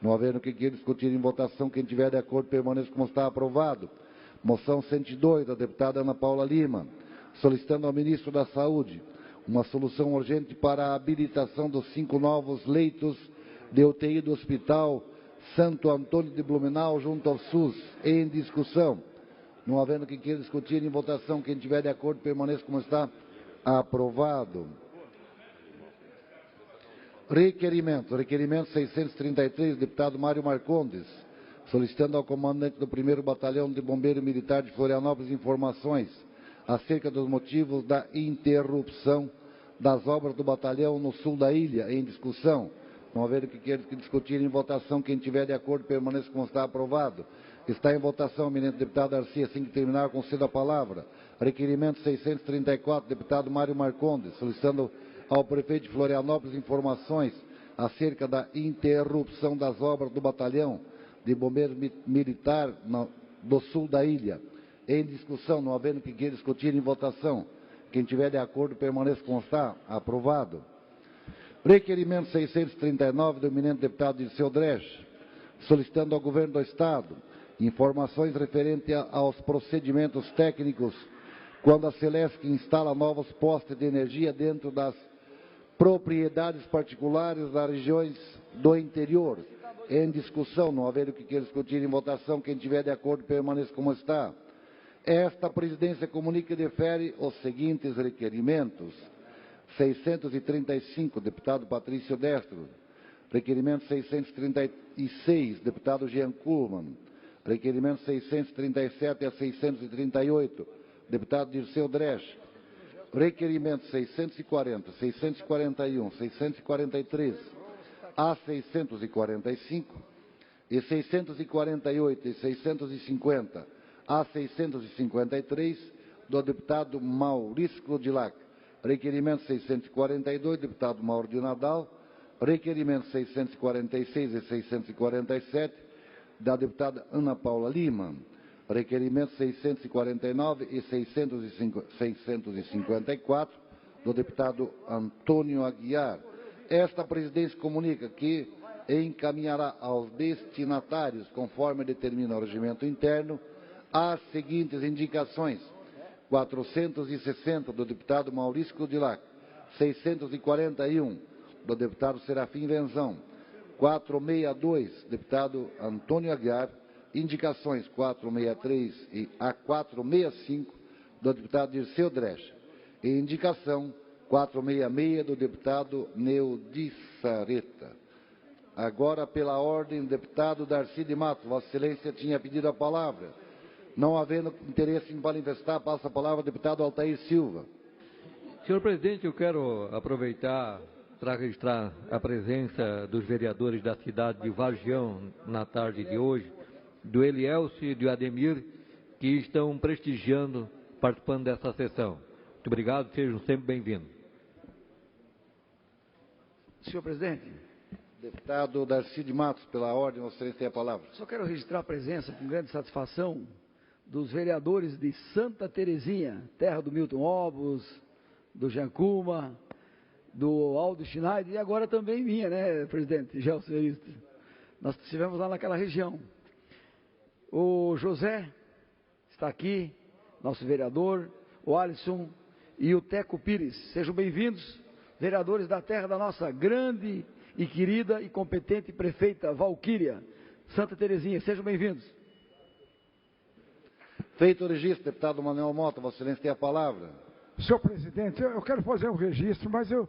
Não havendo que discutir em votação, quem tiver de acordo permaneça como está aprovado. Moção 102, da deputada Ana Paula Lima, solicitando ao ministro da Saúde uma solução urgente para a habilitação dos 5 novos leitos de UTI do Hospital Santo Antônio de Blumenau, junto ao SUS, em discussão. Não havendo que queira discutir em votação, quem tiver de acordo permaneça como está aprovado. Requerimento 633, deputado Mário Marcondes, solicitando ao comandante do 1º Batalhão de Bombeiro Militar de Florianópolis informações acerca dos motivos da interrupção das obras do batalhão no sul da ilha, em discussão. Não havendo que queira discutir em votação, quem tiver de acordo permaneça como está aprovado. Está em votação, eminente deputado Darcy, assim que terminar, concedo a palavra. Requerimento 634, deputado Mário Marcondes, solicitando ao prefeito de Florianópolis informações acerca da interrupção das obras do batalhão de bombeiro militar do sul da ilha. Em discussão, não havendo que queira discutir em votação. Quem tiver de acordo permaneça como está aprovado. Requerimento 639 do eminente deputado Dirceu Dresch, solicitando ao governo do Estado informações referentes aos procedimentos técnicos quando a Celesc instala novos postes de energia dentro das propriedades particulares das regiões do interior. Em discussão, não havendo que queira discutir em votação, quem tiver de acordo permaneça como está. Esta presidência comunica e defere os seguintes requerimentos. 635, deputado Patrício Destro. Requerimento 636, deputado Jean Kuhlmann. Requerimento 637 a 638, deputado Dirceu Dresch. Requerimento 640, 641, 643 a 645 e 648 e 650 a 653 do deputado Maurício Clodilac. Requerimento 642, deputado Mauro de Nadal. Requerimento 646 e 647 da deputada Ana Paula Lima. Requerimento 649 e 654 do deputado Antônio Aguiar. Esta presidência comunica que encaminhará aos destinatários, conforme determina o regimento interno, as seguintes indicações: 460 do deputado Maurício Clodilac, 641 do deputado Serafim Venzão, 462, deputado Antônio Aguiar, indicações 463 e a 465 do deputado Dirceu Dresch, e indicação 466 do deputado Neudi Sareta. Agora, pela ordem, deputado Darcy de Matos, Vossa Excelência tinha pedido a palavra. Não havendo interesse em manifestar, passa a palavra ao deputado Altair Silva. Senhor presidente, eu quero aproveitar para registrar a presença dos vereadores da cidade de Vargião na tarde de hoje, do Elielcio e do Ademir, que estão prestigiando, participando dessa sessão. Muito obrigado, sejam sempre bem-vindos. Senhor presidente. Deputado Darcy de Matos, pela ordem, Vossa Excelência tem a palavra. Só quero registrar a presença, com grande satisfação, dos vereadores de Santa Terezinha, terra do Milton Obos, do Jancuma, do Aldo Schneider, e agora também minha, né, presidente Gelson? Nós estivemos lá naquela região. O José está aqui, nosso vereador, o Alisson e o Teco Pires. Sejam bem-vindos, vereadores da terra da nossa grande e querida e competente prefeita Valquíria, Santa Terezinha. Sejam bem-vindos. Feito o registro, deputado Manuel Mota, Vossa Excelência tem a palavra. Senhor presidente, eu quero fazer um registro, mas eu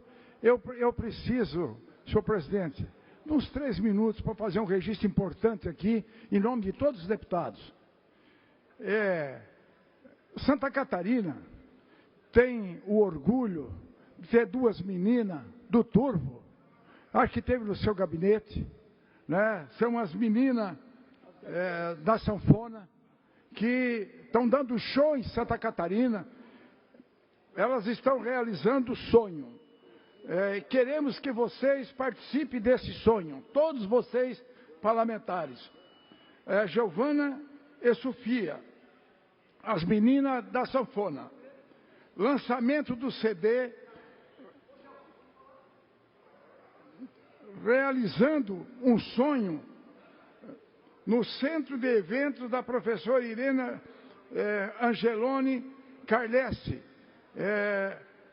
preciso, senhor presidente, uns 3 minutos para fazer um registro importante aqui, em nome de todos os deputados. Santa Catarina tem o orgulho de ter 2 meninas do Turvo, acho que teve no seu gabinete, né? São as meninas da sanfona, que estão dando show em Santa Catarina, elas estão realizando o sonho. Queremos que vocês participem desse sonho, todos vocês parlamentares. Giovana e Sofia, as meninas da sanfona. Lançamento do CD, realizando um sonho no centro de eventos da professora Irena Angeloni Carlesse,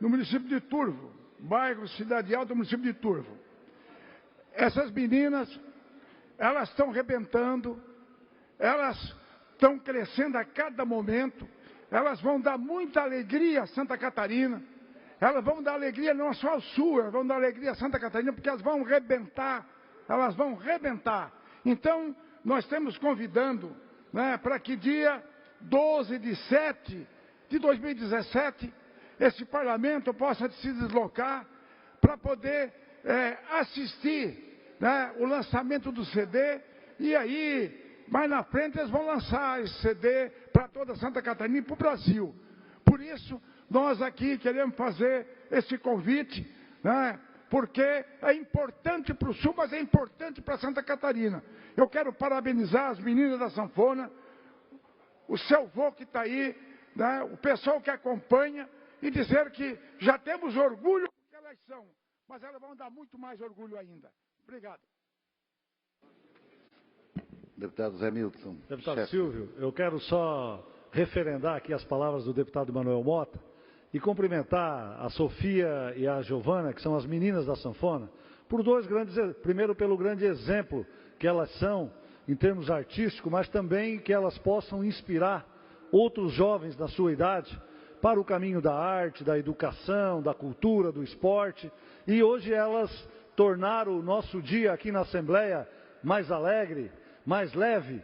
no município de Turvo, bairro Cidade Alta, município de Turvo. Essas meninas, elas estão rebentando, elas estão crescendo a cada momento, elas vão dar muita alegria a Santa Catarina, elas vão dar alegria não só ao Sul, elas vão dar alegria a Santa Catarina, porque elas vão rebentar, elas vão rebentar. Então, nós estamos convidando, né, para que dia 12/7 de 2017, esse parlamento possa se deslocar para poder assistir, né, o lançamento do CD, e aí, mais na frente, eles vão lançar esse CD para toda Santa Catarina e para o Brasil. Por isso, nós aqui queremos fazer esse convite, né, porque é importante para o Sul, mas é importante para Santa Catarina. Eu quero parabenizar as meninas da sanfona, o seu vô que está aí, né, o pessoal que acompanha, e dizer que já temos orgulho do que elas são, mas elas vão dar muito mais orgulho ainda. Obrigado. Deputado Zé Milton. Deputado Silvio, eu quero só referendar aqui as palavras do deputado Manuel Mota e cumprimentar a Sofia e a Giovana, que são as meninas da sanfona, por dois grandes, primeiro pelo grande exemplo que elas são em termos artísticos, mas também que elas possam inspirar outros jovens da sua idade para o caminho da arte, da educação, da cultura, do esporte. E hoje elas tornaram o nosso dia aqui na Assembleia mais alegre, mais leve,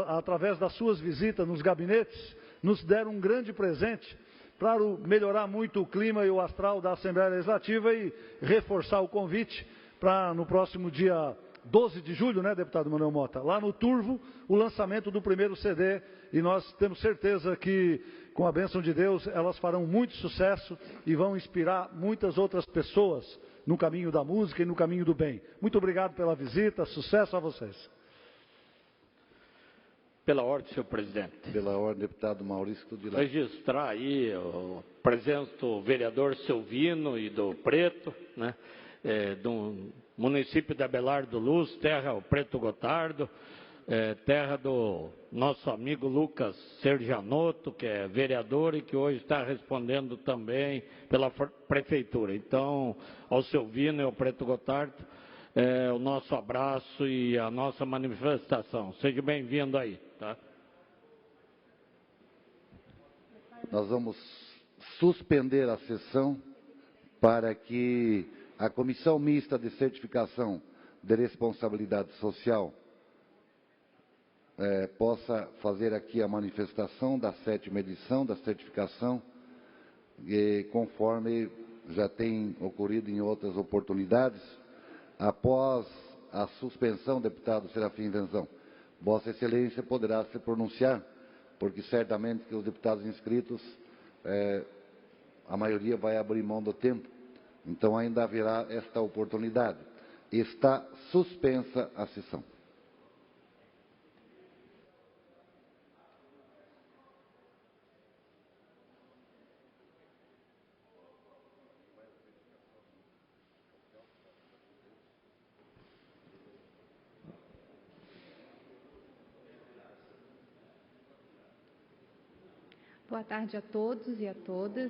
através das suas visitas nos gabinetes, nos deram um grande presente para melhorar muito o clima e o astral da Assembleia Legislativa e reforçar o convite para no próximo dia 12 de julho, né, deputado Manuel Mota, lá no Turvo, o lançamento do primeiro CD, e nós temos certeza que, com a bênção de Deus, elas farão muito sucesso e vão inspirar muitas outras pessoas no caminho da música e no caminho do bem. Muito obrigado pela visita, sucesso a vocês. Pela ordem, senhor presidente. Pela ordem, deputado Maurício Tudilá. Registrar aí a presença do vereador Silvino e do Preto, né, do município de Abelardo Luz, terra o Preto Gotardo, terra do nosso amigo Lucas Sergianotto, que é vereador e que hoje está respondendo também pela prefeitura. Então, ao Silvino e ao Preto Gotardo, o nosso abraço e a nossa manifestação. Seja bem-vindo aí. Tá? Nós vamos suspender a sessão para que a Comissão Mista de Certificação de Responsabilidade Social possa fazer aqui a manifestação da 7ª edição da certificação, e conforme já tem ocorrido em outras oportunidades. Após a suspensão, deputado Serafim Venzão, Vossa Excelência poderá se pronunciar, porque certamente que os deputados inscritos, a maioria vai abrir mão do tempo, então ainda haverá esta oportunidade. Está suspensa a sessão. Boa tarde a todos e a todas.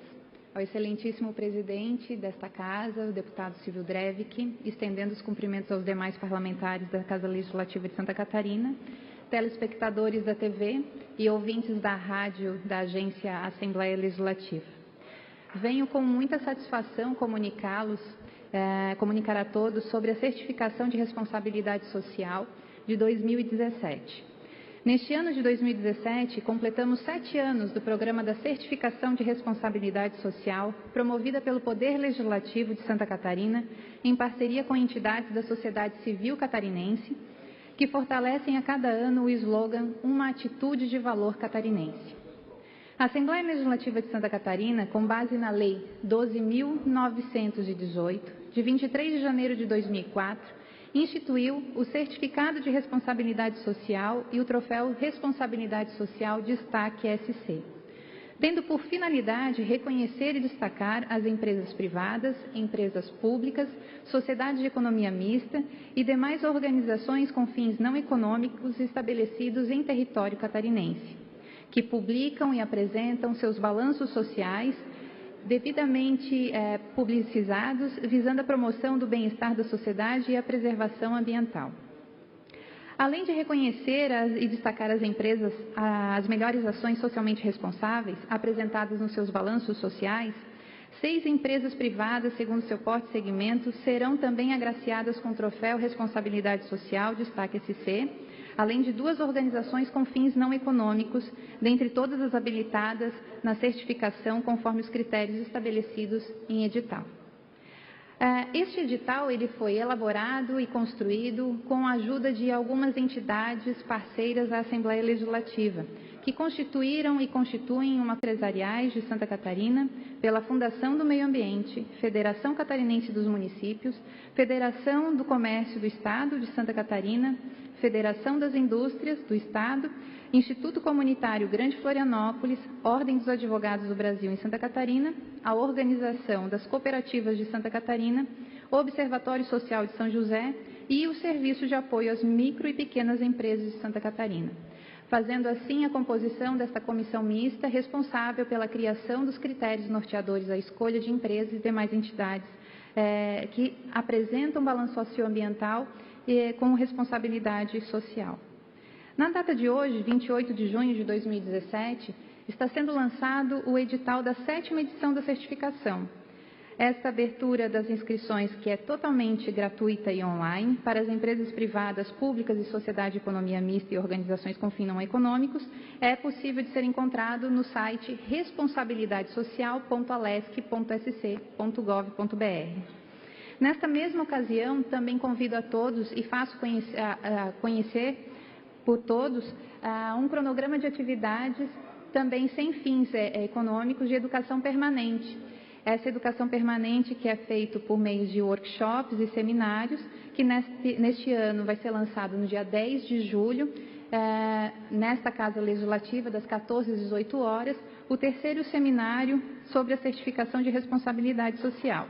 Ao excelentíssimo presidente desta Casa, o deputado Silvio Drevik, estendendo os cumprimentos aos demais parlamentares da Casa Legislativa de Santa Catarina, telespectadores da TV e ouvintes da rádio da Agência Assembleia Legislativa. Venho com muita satisfação comunicar a todos sobre a certificação de responsabilidade social de 2017. Neste ano de 2017, completamos 7 anos do Programa da Certificação de Responsabilidade Social, promovida pelo Poder Legislativo de Santa Catarina, em parceria com entidades da sociedade civil catarinense, que fortalecem a cada ano o slogan Uma Atitude de Valor Catarinense. A Assembleia Legislativa de Santa Catarina, com base na Lei 12.918, de 23 de janeiro de 2004, instituiu o Certificado de Responsabilidade Social e o Troféu Responsabilidade Social Destaque SC, tendo por finalidade reconhecer e destacar as empresas privadas, empresas públicas, sociedades de economia mista e demais organizações com fins não econômicos estabelecidos em território catarinense, que publicam e apresentam seus balanços sociais devidamente publicizados, visando a promoção do bem-estar da sociedade e a preservação ambiental. Além de reconhecer e destacar as empresas, as melhores ações socialmente responsáveis apresentadas nos seus balanços sociais, 6 empresas privadas, segundo seu porte e segmento, serão também agraciadas com o troféu Responsabilidade Social Destaque SC, além de 2 organizações com fins não econômicos, dentre todas as habilitadas na certificação conforme os critérios estabelecidos em edital. Este edital ele foi elaborado e construído com a ajuda de algumas entidades parceiras da Assembleia Legislativa, que constituíram e constituem uma empresariais de Santa Catarina pela Fundação do Meio Ambiente, Federação Catarinense dos Municípios, Federação do Comércio do Estado de Santa Catarina, Federação das Indústrias do Estado, Instituto Comunitário Grande Florianópolis, Ordem dos Advogados do Brasil em Santa Catarina, a Organização das Cooperativas de Santa Catarina, o Observatório Social de São José e o Serviço de Apoio às Micro e Pequenas Empresas de Santa Catarina, fazendo assim a composição desta comissão mista responsável pela criação dos critérios norteadores à escolha de empresas e demais entidades que apresentam balanço socioambiental com responsabilidade social. Na data de hoje, 28 de junho de 2017, está sendo lançado o edital da 7ª edição da certificação. Esta abertura das inscrições, que é totalmente gratuita e online, para as empresas privadas, públicas e sociedade de economia mista e organizações com fins não econômicos, é possível de ser encontrado no site responsabilidadesocial.alesc.sc.gov.br. Nesta mesma ocasião, também convido a todos e faço conhecer por todos um cronograma de atividades também sem fins econômicos de educação permanente. Essa educação permanente que é feita por meio de workshops e seminários, que neste ano vai ser lançado no dia 10 de julho, nesta Casa Legislativa, das 14 às 18 horas, o 3º seminário sobre a certificação de responsabilidade social.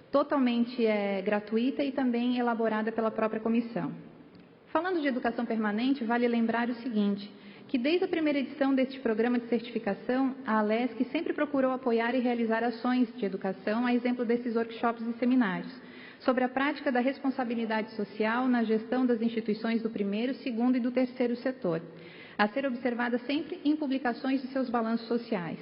Totalmente gratuita e também elaborada pela própria comissão. Falando de educação permanente, vale lembrar o seguinte, que desde a primeira edição deste programa de certificação, a ALESC sempre procurou apoiar e realizar ações de educação, a exemplo desses workshops e seminários, sobre a prática da responsabilidade social na gestão das instituições do 1º, 2º e do 3º setor, a ser observada sempre em publicações de seus balanços sociais.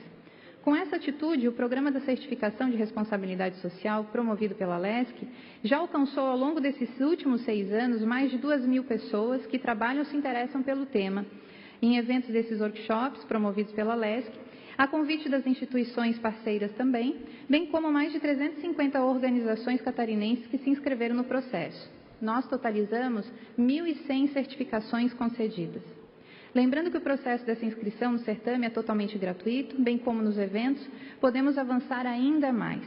Com essa atitude, o Programa da Certificação de Responsabilidade Social, promovido pela ALESC, já alcançou ao longo desses últimos 6 anos mais de 2.000 pessoas que trabalham ou se interessam pelo tema, em eventos desses workshops promovidos pela ALESC, a convite das instituições parceiras também, bem como mais de 350 organizações catarinenses que se inscreveram no processo. Nós totalizamos 1.100 certificações concedidas. Lembrando que o processo dessa inscrição no certame é totalmente gratuito, bem como nos eventos, podemos avançar ainda mais.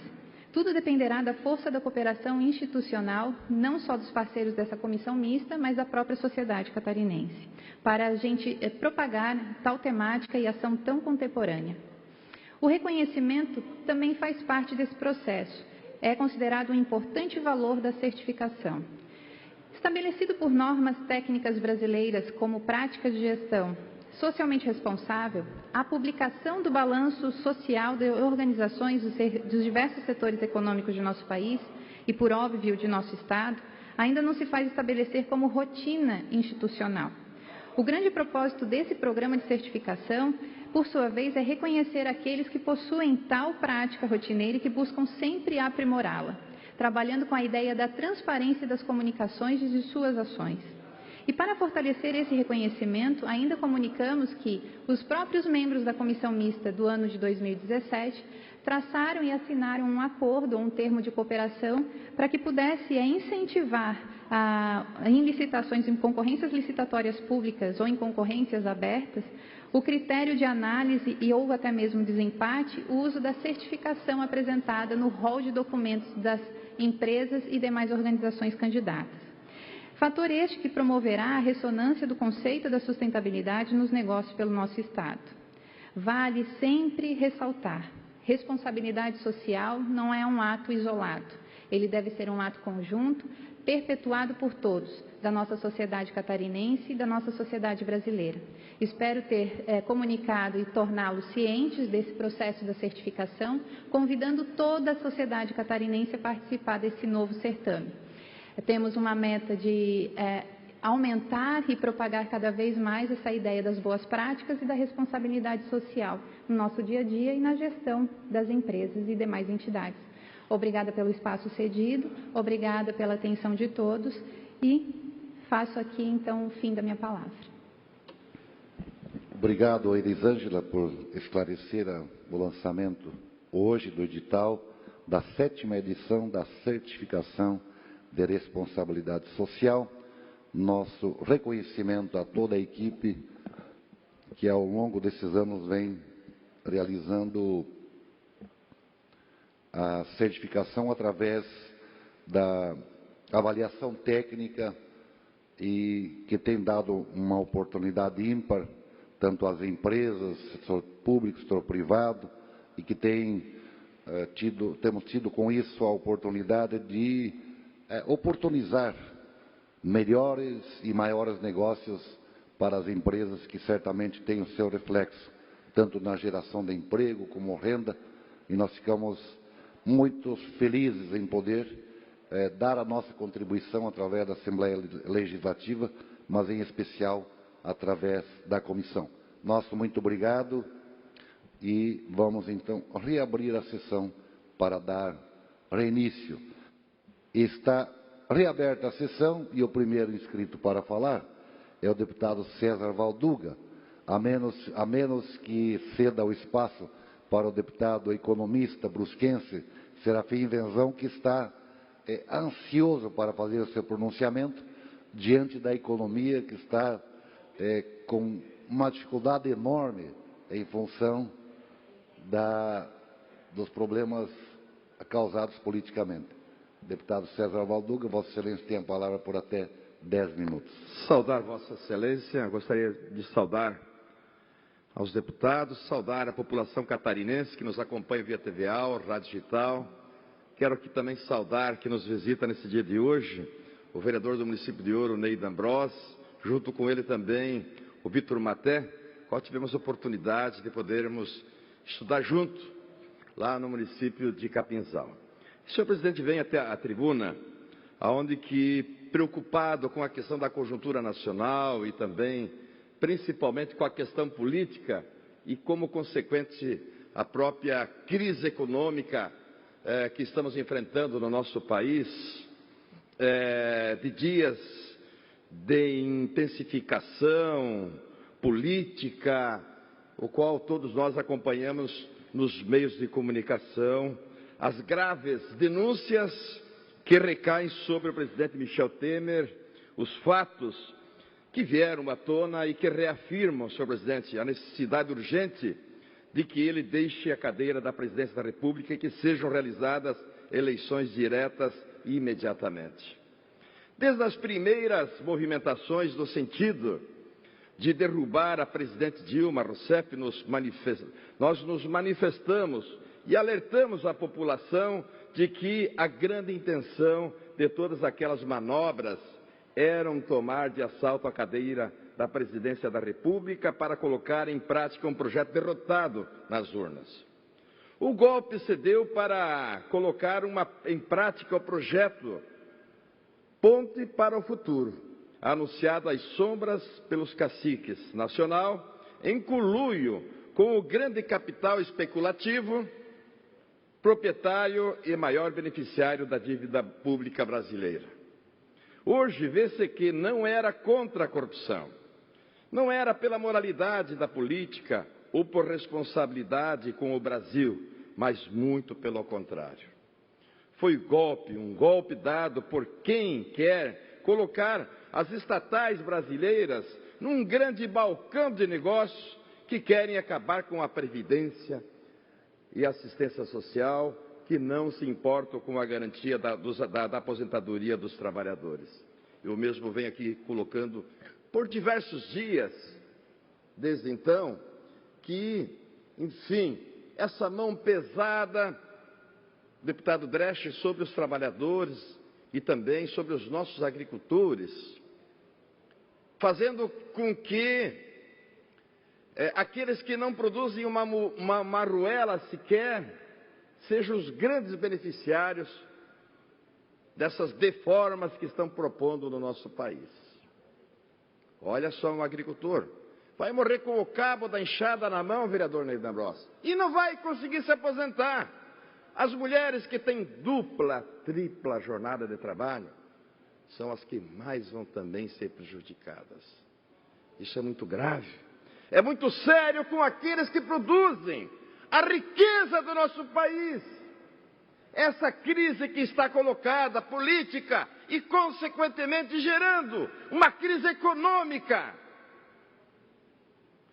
Tudo dependerá da força da cooperação institucional, não só dos parceiros dessa comissão mista, mas da própria sociedade catarinense, para a gente propagar tal temática e ação tão contemporânea. O reconhecimento também faz parte desse processo. É considerado um importante valor da certificação. Estabelecido por normas técnicas brasileiras como práticas de gestão socialmente responsável, a publicação do balanço social de organizações dos diversos setores econômicos de nosso país e, por óbvio, de nosso Estado, ainda não se faz estabelecer como rotina institucional. O grande propósito desse programa de certificação, por sua vez, é reconhecer aqueles que possuem tal prática rotineira e que buscam sempre aprimorá-la, trabalhando com a ideia da transparência das comunicações e de suas ações. E para fortalecer esse reconhecimento, ainda comunicamos que os próprios membros da Comissão Mista do ano de 2017 traçaram e assinaram um acordo ou um termo de cooperação para que pudesse incentivar em licitações, em concorrências licitatórias públicas ou em concorrências abertas, o critério de análise e ou até mesmo desempate, o uso da certificação apresentada no rol de documentos das empresas e demais organizações candidatas. Fator este que promoverá a ressonância do conceito da sustentabilidade nos negócios pelo nosso Estado. Vale sempre ressaltar: responsabilidade social não é um ato isolado. Ele deve ser um ato conjunto, perpetuado por todos, da nossa sociedade catarinense e da nossa sociedade brasileira. Espero ter comunicado e torná-los cientes desse processo da certificação, convidando toda a sociedade catarinense a participar desse novo certame. Temos uma meta de aumentar e propagar cada vez mais essa ideia das boas práticas e da responsabilidade social no nosso dia a dia e na gestão das empresas e demais entidades. Obrigada pelo espaço cedido, obrigada pela atenção de todos e faço aqui, então, o fim da minha palavra. Obrigado, Elisângela, por esclarecer o lançamento hoje do edital da 7ª edição da certificação de responsabilidade social. Nosso reconhecimento a toda a equipe que ao longo desses anos vem realizando a certificação através da avaliação técnica e que tem dado uma oportunidade ímpar tanto às empresas, setor público, setor privado, e que temos tido com isso a oportunidade de oportunizar melhores e maiores negócios para as empresas que certamente têm o seu reflexo, tanto na geração de emprego como renda, e nós ficamos muito felizes em poder dar a nossa contribuição através da Assembleia Legislativa, mas em especial através da comissão. Nosso muito obrigado e vamos então reabrir a sessão para dar reinício. Está reaberta a sessão e o primeiro inscrito para falar é o deputado César Valduga, a menos que ceda o espaço para o deputado economista brusquense Serafim Venzão, que está ansioso para fazer o seu pronunciamento diante da economia que está com uma dificuldade enorme em função dos problemas causados politicamente. Deputado César Valduga, Vossa Excelência tem a palavra por até 10 minutos. Saudar Vossa Excelência, gostaria de saudar aos deputados, saudar a população catarinense que nos acompanha via TVA, Rádio Digital. Quero aqui também saudar que nos visita nesse dia de hoje o vereador do município de Ouro, Ney D'Ambrós, junto com ele também o Vitor Maté, qual tivemos a oportunidade de podermos estudar junto lá no município de Capinzal. O senhor presidente vem até a tribuna, aonde que, preocupado com a questão da conjuntura nacional e também, principalmente, com a questão política e, como consequente, a própria crise econômica que estamos enfrentando no nosso país, de dias de intensificação política, o qual todos nós acompanhamos nos meios de comunicação, as graves denúncias que recaem sobre o presidente Michel Temer, os fatos que vieram à tona e que reafirmam, senhor presidente, a necessidade urgente de que ele deixe a cadeira da presidência da República e que sejam realizadas eleições diretas imediatamente. Desde as primeiras movimentações no sentido de derrubar a presidente Dilma Rousseff, nós nos manifestamos e alertamos a população de que a grande intenção de todas aquelas manobras eram tomar de assalto a cadeira da presidência da República para colocar em prática um projeto derrotado nas urnas. O golpe se deu para colocar em prática o projeto Ponte para o Futuro, anunciado às sombras pelos caciques nacional, em conluio com o grande capital especulativo, proprietário e maior beneficiário da dívida pública brasileira. Hoje vê-se que não era contra a corrupção, não era pela moralidade da política ou por responsabilidade com o Brasil, mas muito pelo contrário. Foi um golpe dado por quem quer colocar as estatais brasileiras num grande balcão de negócios que querem acabar com a previdência e assistência social, que não se importam com a garantia da aposentadoria dos trabalhadores. Eu mesmo venho aqui colocando por diversos dias, desde então, que, enfim, essa mão pesada, deputado Dresch, sobre os trabalhadores e também sobre os nossos agricultores, fazendo com que aqueles que não produzem uma marruela sequer sejam os grandes beneficiários dessas deformas que estão propondo no nosso país. Olha só, um agricultor vai morrer com o cabo da enxada na mão, vereador Ney D'Ambrosio, e não vai conseguir se aposentar. As mulheres que têm dupla, tripla jornada de trabalho são as que mais vão também ser prejudicadas. Isso é muito grave. É muito sério com aqueles que produzem a riqueza do nosso país. Essa crise que está colocada, política, e consequentemente gerando uma crise econômica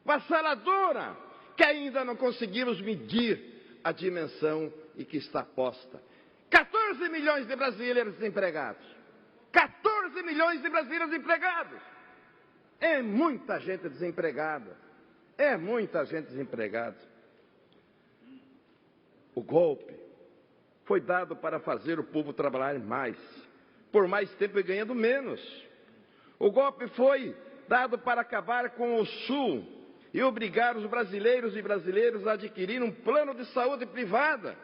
avassaladora, que ainda não conseguimos medir a dimensão e que está posta. 14 milhões de brasileiros desempregados. 14 milhões de brasileiros desempregados. É muita gente desempregada. É muita gente desempregada. O golpe foi dado para fazer o povo trabalhar mais, por mais tempo e ganhando menos. O golpe foi dado para acabar com o Sul e obrigar os brasileiros e brasileiras a adquirir um plano de saúde privada,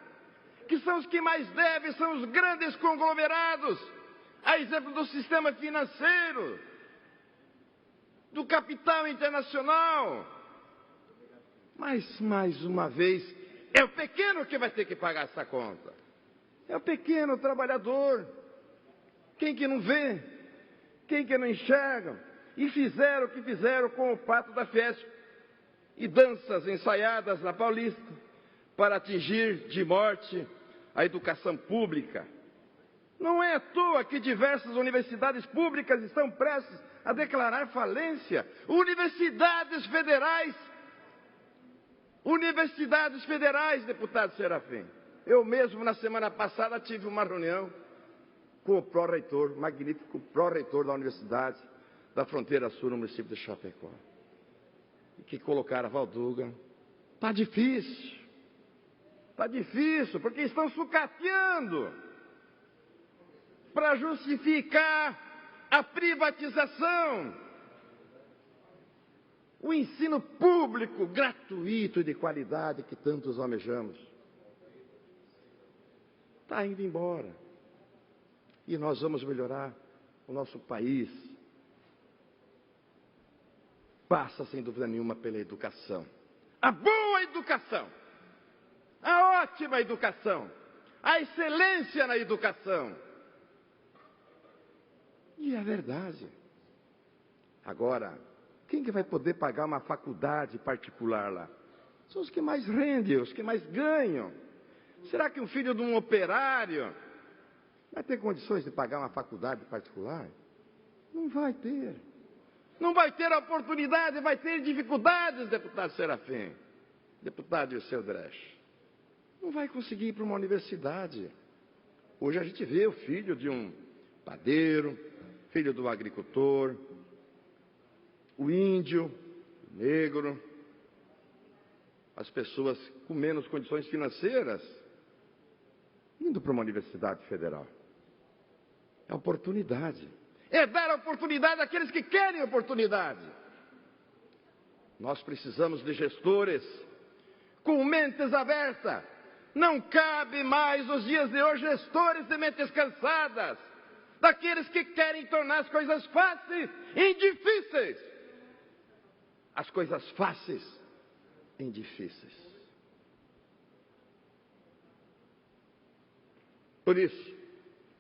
que são os que mais devem, são os grandes conglomerados, a exemplo do sistema financeiro, do capital internacional. Mas, mais uma vez, é o pequeno que vai ter que pagar essa conta. É o pequeno trabalhador. Quem que não vê? Quem que não enxerga? E fizeram o que fizeram com o Pacto da Fiesp e danças ensaiadas na Paulista para atingir de morte a educação pública. Não é à toa que diversas universidades públicas estão prestes a declarar falência. Universidades federais, deputado Serafim. Eu mesmo, na semana passada, tive uma reunião com o pró-reitor, magnífico pró-reitor da Universidade da Fronteira Sul, no município de Chapecó. E que colocaram a Valduga. Está difícil, porque estão sucateando para justificar a privatização. O ensino público, gratuito e de qualidade que tantos almejamos, está indo embora. E nós vamos melhorar o nosso país. Passa, sem dúvida nenhuma, pela educação. A boa educação, a ótima educação, a excelência na educação. E é verdade. Agora, quem que vai poder pagar uma faculdade particular lá? São os que mais rendem, os que mais ganham. Será que um filho de um operário vai ter condições de pagar uma faculdade particular? Não vai ter. Não vai ter oportunidade, vai ter dificuldades, deputado Serafim, deputado Ilceu Dresch. Não vai conseguir ir para uma universidade. Hoje a gente vê o filho de um padeiro, filho do agricultor, o índio, o negro, as pessoas com menos condições financeiras, indo para uma universidade federal. É oportunidade. É dar oportunidade àqueles que querem oportunidade. Nós precisamos de gestores com mentes abertas. Não cabe mais nos dias de hoje gestores de mentes cansadas, daqueles que querem tornar as coisas fáceis em difíceis. As coisas fáceis em difíceis. Por isso,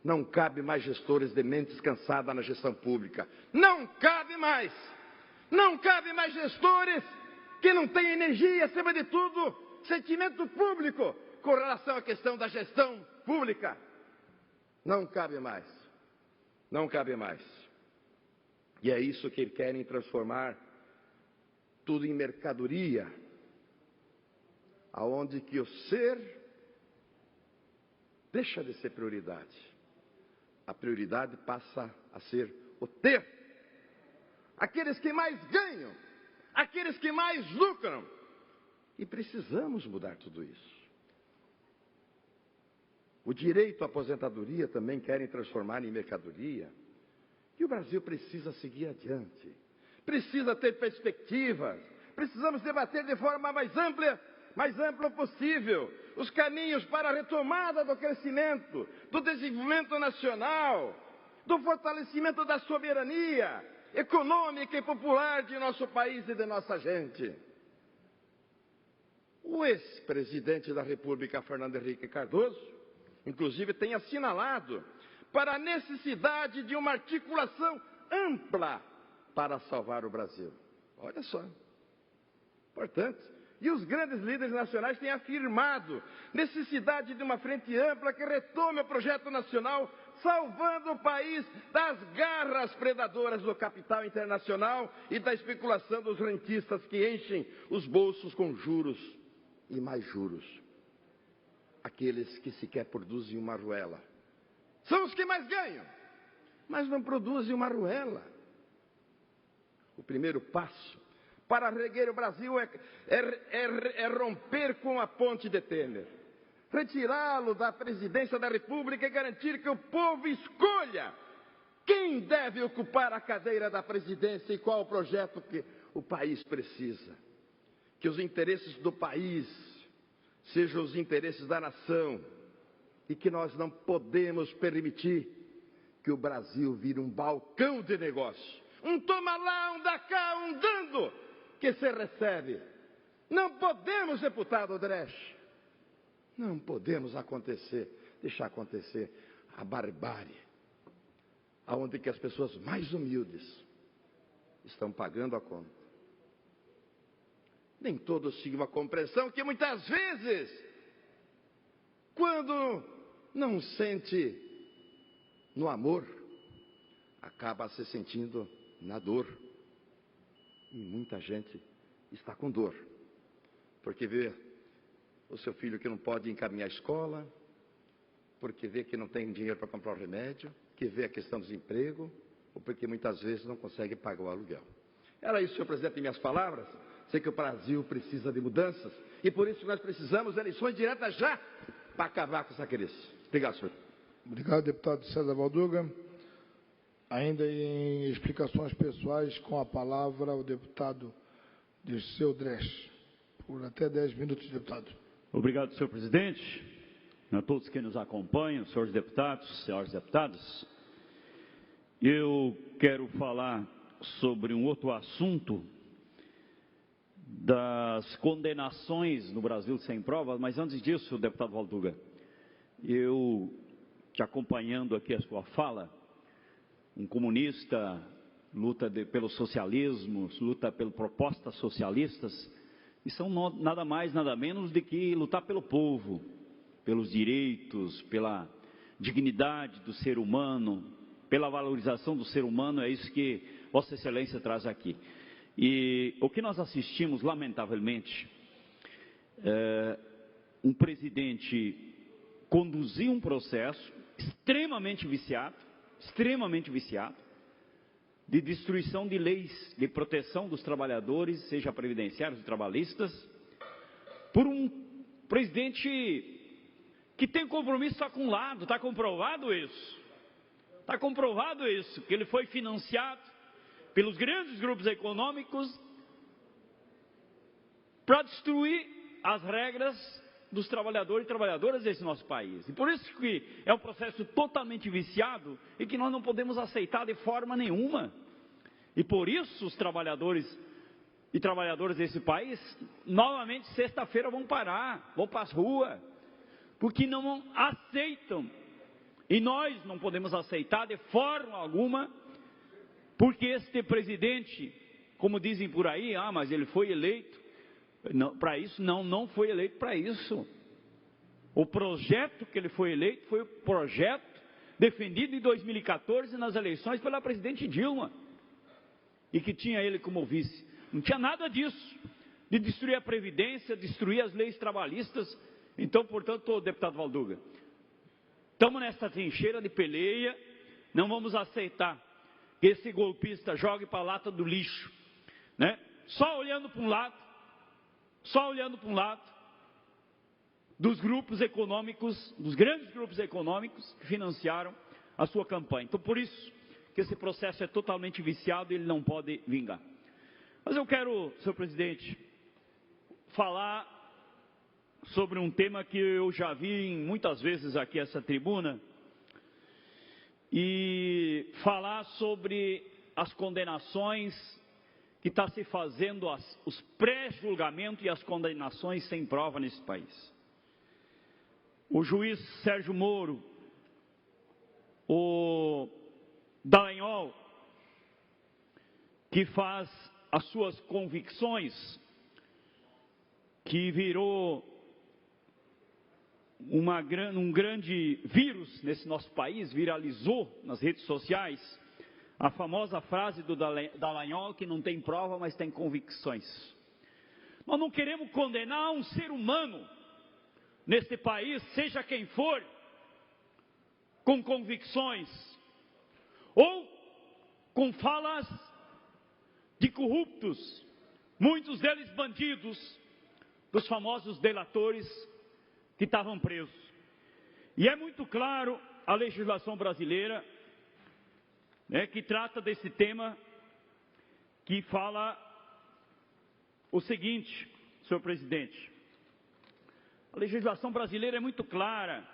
Não cabe mais gestores de mentes cansadas na gestão pública. Não cabe mais. Não cabe mais gestores que não têm energia, acima de tudo, sentimento público com relação à questão da gestão pública. Não cabe mais. Não cabe mais. E é isso que querem transformar tudo em mercadoria, aonde que o ser deixa de ser prioridade. A prioridade passa a ser o ter. Aqueles que mais ganham, aqueles que mais lucram. E precisamos mudar tudo isso. O direito à aposentadoria também querem transformar em mercadoria. E o Brasil precisa seguir adiante. Precisa ter perspectivas. Precisamos debater de forma mais ampla possível os caminhos para a retomada do crescimento, do desenvolvimento nacional, do fortalecimento da soberania econômica e popular de nosso país e de nossa gente. O ex-presidente da República, Fernando Henrique Cardoso, inclusive tem assinalado para a necessidade de uma articulação ampla para salvar o Brasil. Olha só, importante. E os grandes líderes nacionais têm afirmado necessidade de uma frente ampla que retome o projeto nacional, salvando o país das garras predadoras do capital internacional e da especulação dos rentistas que enchem os bolsos com juros e mais juros. Aqueles que sequer produzem uma arruela. São os que mais ganham, mas não produzem uma arruela. O primeiro passo para reerguer o Brasil é romper com a ponte de Temer. Retirá-lo da presidência da República e garantir que o povo escolha quem deve ocupar a cadeira da presidência e qual o projeto que o país precisa. Que os interesses do país sejam os interesses da nação e que nós não podemos permitir que o Brasil vire um balcão de negócio. Um toma lá, um dá cá, um dando que se recebe. Não podemos, deputado Dresch, não podemos deixar acontecer a barbárie, aonde que as pessoas mais humildes estão pagando a conta. Nem todos tinham uma compreensão que muitas vezes, quando não sente no amor, acaba se sentindo na dor. E muita gente está com dor, porque vê o seu filho que não pode encaminhar a escola, porque vê que não tem dinheiro para comprar o remédio, que vê a questão do desemprego, ou porque muitas vezes não consegue pagar o aluguel. Era isso, senhor presidente, em minhas palavras. Sei que o Brasil precisa de mudanças, e por isso nós precisamos de eleições diretas já, para acabar com essa crise. Obrigado, senhor. Obrigado, deputado César Valduga. Ainda em explicações pessoais, com a palavra o deputado Dirceu Dresch. Por até 10 minutos, deputado. Obrigado, senhor presidente. A todos que nos acompanham, senhores deputados, senhoras deputadas. Eu quero falar sobre um outro assunto das condenações no Brasil sem provas, mas antes disso, deputado Valduga, eu, te acompanhando aqui a sua fala, um comunista luta pelo socialismo, luta por propostas socialistas, e são nada mais, nada menos do que lutar pelo povo, pelos direitos, pela dignidade do ser humano, pela valorização do ser humano. É isso que Vossa Excelência traz aqui. E o que nós assistimos, lamentavelmente, um presidente conduzir um processo extremamente viciado, de destruição de leis de proteção dos trabalhadores, seja previdenciários ou trabalhistas, por um presidente que tem compromisso só com um lado. Está comprovado isso. Está comprovado isso, que ele foi financiado pelos grandes grupos econômicos para destruir as regras dos trabalhadores e trabalhadoras desse nosso país. E por isso que é um processo totalmente viciado e que nós não podemos aceitar de forma nenhuma. E por isso os trabalhadores e trabalhadoras desse país, novamente sexta-feira vão parar, vão para as ruas, porque não aceitam E nós não podemos aceitar de forma alguma, porque este presidente, como dizem por aí, mas ele foi eleito para isso. Não foi eleito para isso. O projeto que ele foi eleito foi o projeto defendido em 2014 nas eleições pela presidente Dilma, e que tinha ele como vice. Não tinha nada disso, de destruir a Previdência, destruir as leis trabalhistas. Então, portanto, deputado Valduga, estamos nessa trincheira de peleia, não vamos aceitar que esse golpista jogue para a lata do lixo, né? Só olhando para um lado, dos grupos econômicos, dos grandes grupos econômicos que financiaram a sua campanha. Então, por isso que esse processo é totalmente viciado e ele não pode vingar. Mas eu quero, senhor presidente, falar sobre um tema que eu já vi muitas vezes aqui nessa tribuna, e falar sobre as condenações que está se fazendo, os pré-julgamentos e as condenações sem prova nesse país. O juiz Sérgio Moro, o Dallagnol, que faz as suas convicções, que virou um grande vírus nesse nosso país, viralizou nas redes sociais, a famosa frase do Dallagnol, que não tem prova, mas tem convicções. Nós não queremos condenar um ser humano neste país, seja quem for, com convicções, ou com falas de corruptos, muitos deles bandidos, dos famosos delatores que estavam presos. E é muito claro a legislação brasileira, né, que trata desse tema, que fala o seguinte, senhor presidente: a legislação brasileira é muito clara,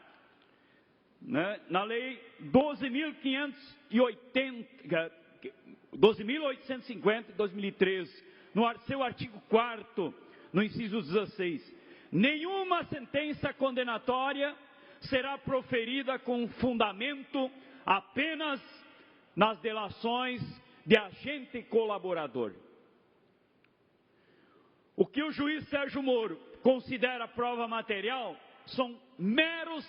né? Na lei 12.850 de 2013, no seu artigo 4º, no inciso 16, nenhuma sentença condenatória será proferida com fundamento apenas nas delações de agente colaborador. O que o juiz Sérgio Moro considera prova material são meros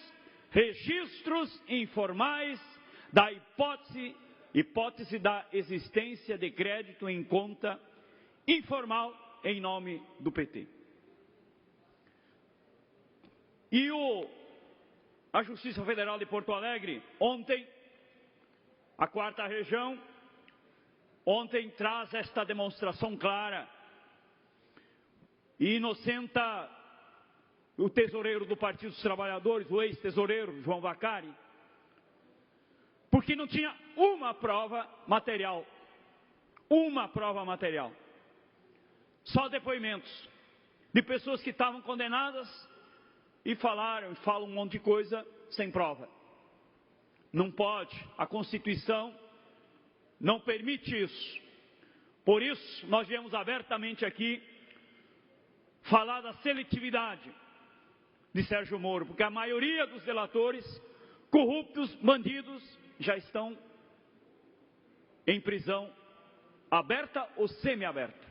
registros informais da hipótese da existência de crédito em conta informal em nome do PT. E a Justiça Federal de Porto Alegre, ontem, a 4ª Região, ontem traz esta demonstração clara e inocenta o tesoureiro do Partido dos Trabalhadores, o ex-tesoureiro João Vacari, porque não tinha uma prova material, só depoimentos de pessoas que estavam condenadas e falam um monte de coisa sem prova. Não pode, a Constituição não permite isso. Por isso, nós viemos abertamente aqui falar da seletividade de Sérgio Moro, porque a maioria dos delatores, corruptos, bandidos, já estão em prisão aberta ou semi-aberta.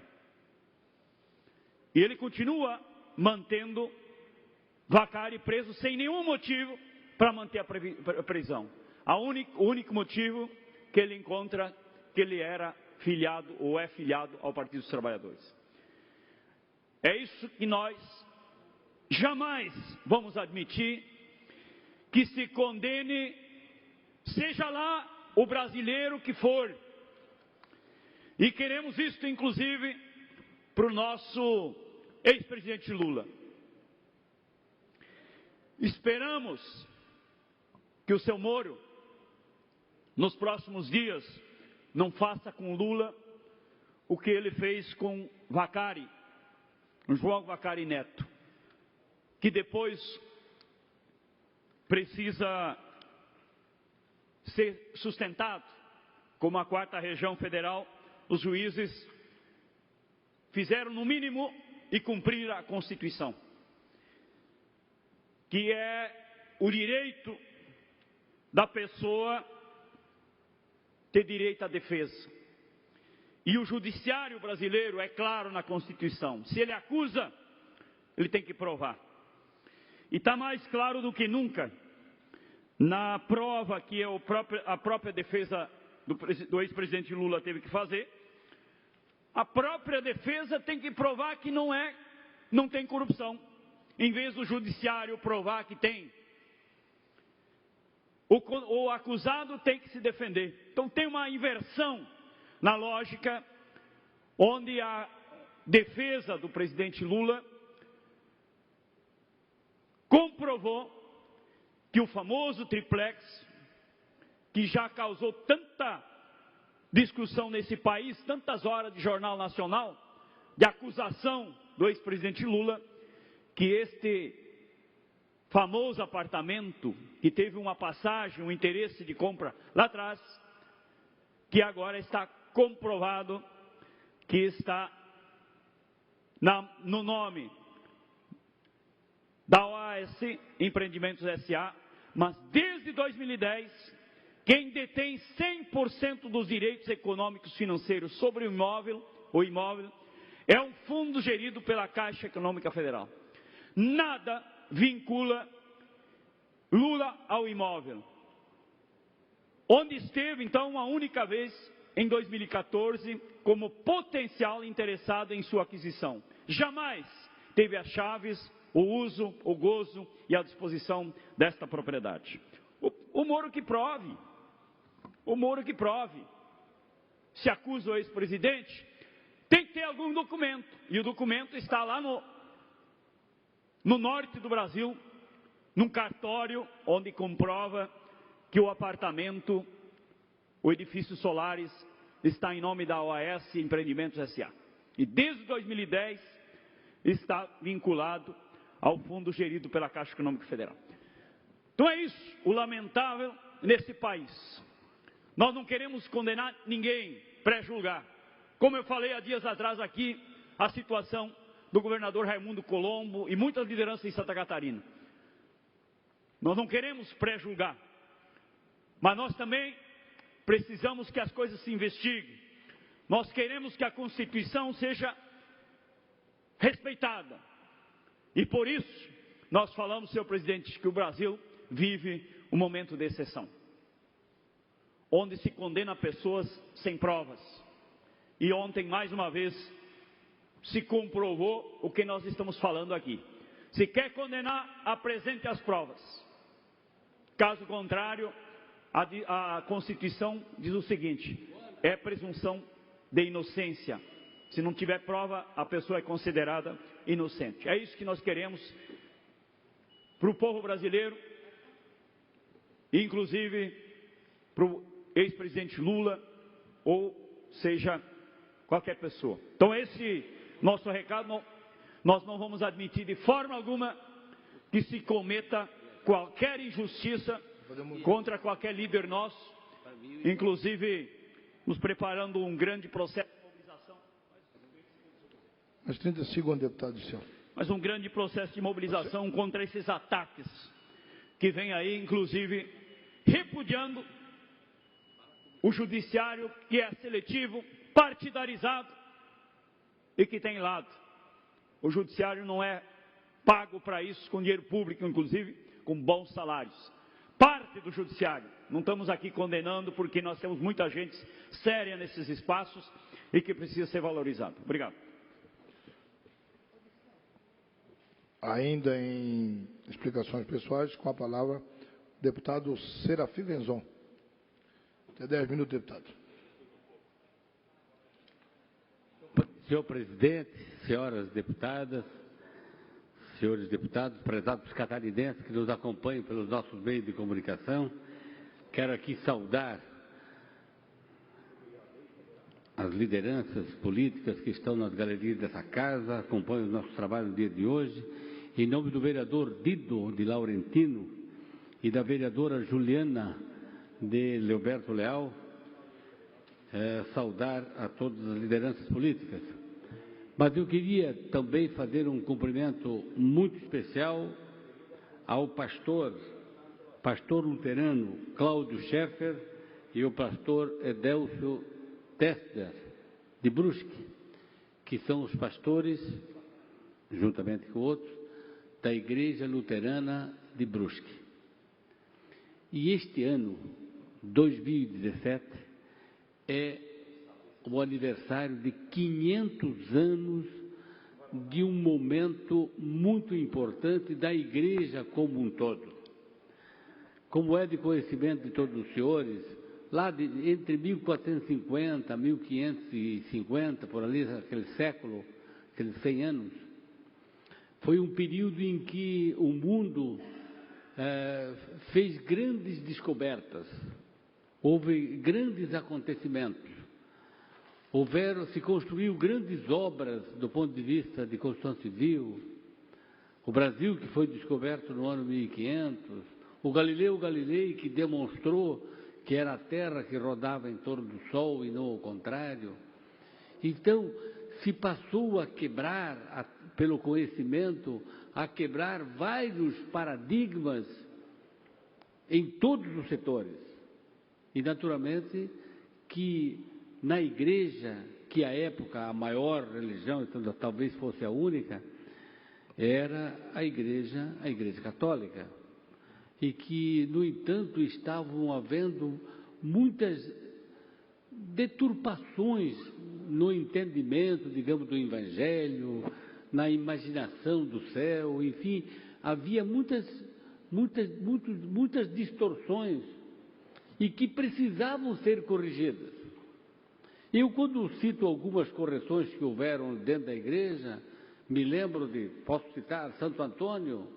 E ele continua mantendo Vacari preso sem nenhum motivo para manter a prisão. O único motivo que ele encontra, que ele era filiado ou é filiado ao Partido dos Trabalhadores. É isso que nós jamais vamos admitir, que se condene, seja lá o brasileiro que for. E queremos isso, inclusive, para o nosso ex-presidente Lula. Esperamos que o seu Moro, nos próximos dias, não faça com Lula o que ele fez com Vacari, João Vacari Neto, que depois precisa ser sustentado, como a 4ª Região Federal, os juízes fizeram no mínimo e cumpriram a Constituição, que é o direito da pessoa ter direito à defesa. E o judiciário brasileiro é claro na Constituição. Se ele acusa, ele tem que provar. E está mais claro do que nunca na prova que a própria defesa do ex-presidente Lula teve que fazer. A própria defesa tem que provar que não tem corrupção, em vez do judiciário provar que tem. O acusado tem que se defender. Então tem uma inversão na lógica, onde a defesa do presidente Lula comprovou que o famoso triplex, que já causou tanta discussão nesse país, tantas horas de Jornal Nacional, de acusação do ex-presidente Lula, que este famoso apartamento, que teve uma passagem, um interesse de compra lá atrás, que agora está comprovado que está no nome da OAS Empreendimentos S.A., mas desde 2010, quem detém 100% dos direitos econômicos financeiros sobre o imóvel, é um fundo gerido pela Caixa Econômica Federal. Nada vincula Lula ao imóvel. Onde esteve, então, uma única vez, em 2014, como potencial interessado em sua aquisição. Jamais teve as chaves, o uso, o gozo e a disposição desta propriedade. O Moro que prove. O Moro que prove. Se acusa o ex-presidente, tem que ter algum documento. E o documento está lá no norte do Brasil, num cartório, onde comprova que o apartamento, o edifício Solares, está em nome da OAS Empreendimentos S.A. E desde 2010 está vinculado ao fundo gerido pela Caixa Econômica Federal. Então é isso, o lamentável nesse país. Nós não queremos condenar ninguém, pré-julgar. Como eu falei há dias atrás aqui, a situação do governador Raimundo Colombo e muitas lideranças em Santa Catarina. Nós não queremos pré-julgar, mas nós também precisamos que as coisas se investiguem. Nós queremos que a Constituição seja respeitada. E por isso, nós falamos, senhor presidente, que o Brasil vive um momento de exceção, onde se condena pessoas sem provas. E ontem, mais uma vez, se comprovou o que nós estamos falando aqui. Se quer condenar, apresente as provas. Caso contrário, a Constituição diz o seguinte: é presunção de inocência. Se não tiver prova, a pessoa é considerada inocente. É isso que nós queremos para o povo brasileiro, inclusive para o ex-presidente Lula, ou seja, qualquer pessoa. Então esse nosso recado, nós não vamos admitir de forma alguma que se cometa qualquer injustiça contra qualquer líder nosso, inclusive nos preparando um grande processo de mobilização. Mais 30 segundos, deputado senhor. Mas um grande processo de mobilização contra esses ataques que vem aí, inclusive repudiando o judiciário, que é seletivo, partidarizado e que tem lado. O judiciário não é pago para isso com dinheiro público, inclusive com bons salários. Parte do judiciário. Não estamos aqui condenando, porque nós temos muita gente séria nesses espaços e que precisa ser valorizado. Obrigado. Ainda em explicações pessoais, com a palavra o deputado Serafim Venzon. Até 10 minutos, deputado. Senhor presidente, senhoras deputadas, senhores deputados, prezados catarinenses que nos acompanham pelos nossos meios de comunicação, quero aqui saudar as lideranças políticas que estão nas galerias dessa casa, acompanham o nosso trabalho no dia de hoje, em nome do vereador Dido de Laurentino e da vereadora Juliana de Leoberto Leal, saudar a todas as lideranças políticas. Mas eu queria também fazer um cumprimento muito especial ao pastor pastor luterano Cláudio Scheffer e o pastor Edélcio Tester, de Brusque, que são os pastores, juntamente com outros, da Igreja Luterana de Brusque. E este ano, 2017, é o aniversário de 500 anos de um momento muito importante da Igreja como um todo. Como é de conhecimento de todos os senhores, lá entre 1450 e 1550, por ali, aquele século, aqueles 100 anos, foi um período em que o mundo fez grandes descobertas, houve grandes acontecimentos, se construiu grandes obras do ponto de vista de construção civil, o Brasil que foi descoberto no ano 1500, o Galileu Galilei que demonstrou que era a Terra que rodava em torno do Sol e não o contrário. Então, se passou a quebrar, pelo conhecimento, a quebrar vários paradigmas em todos os setores. E, naturalmente, que na Igreja, que à época a maior religião, então talvez fosse a única, era a Igreja Católica. E que, no entanto, estavam havendo muitas deturpações no entendimento, digamos, do Evangelho, na imaginação do céu, enfim, havia muitas distorções e que precisavam ser corrigidas. Eu, quando cito algumas correções que houveram dentro da Igreja, me lembro posso citar Santo Antônio,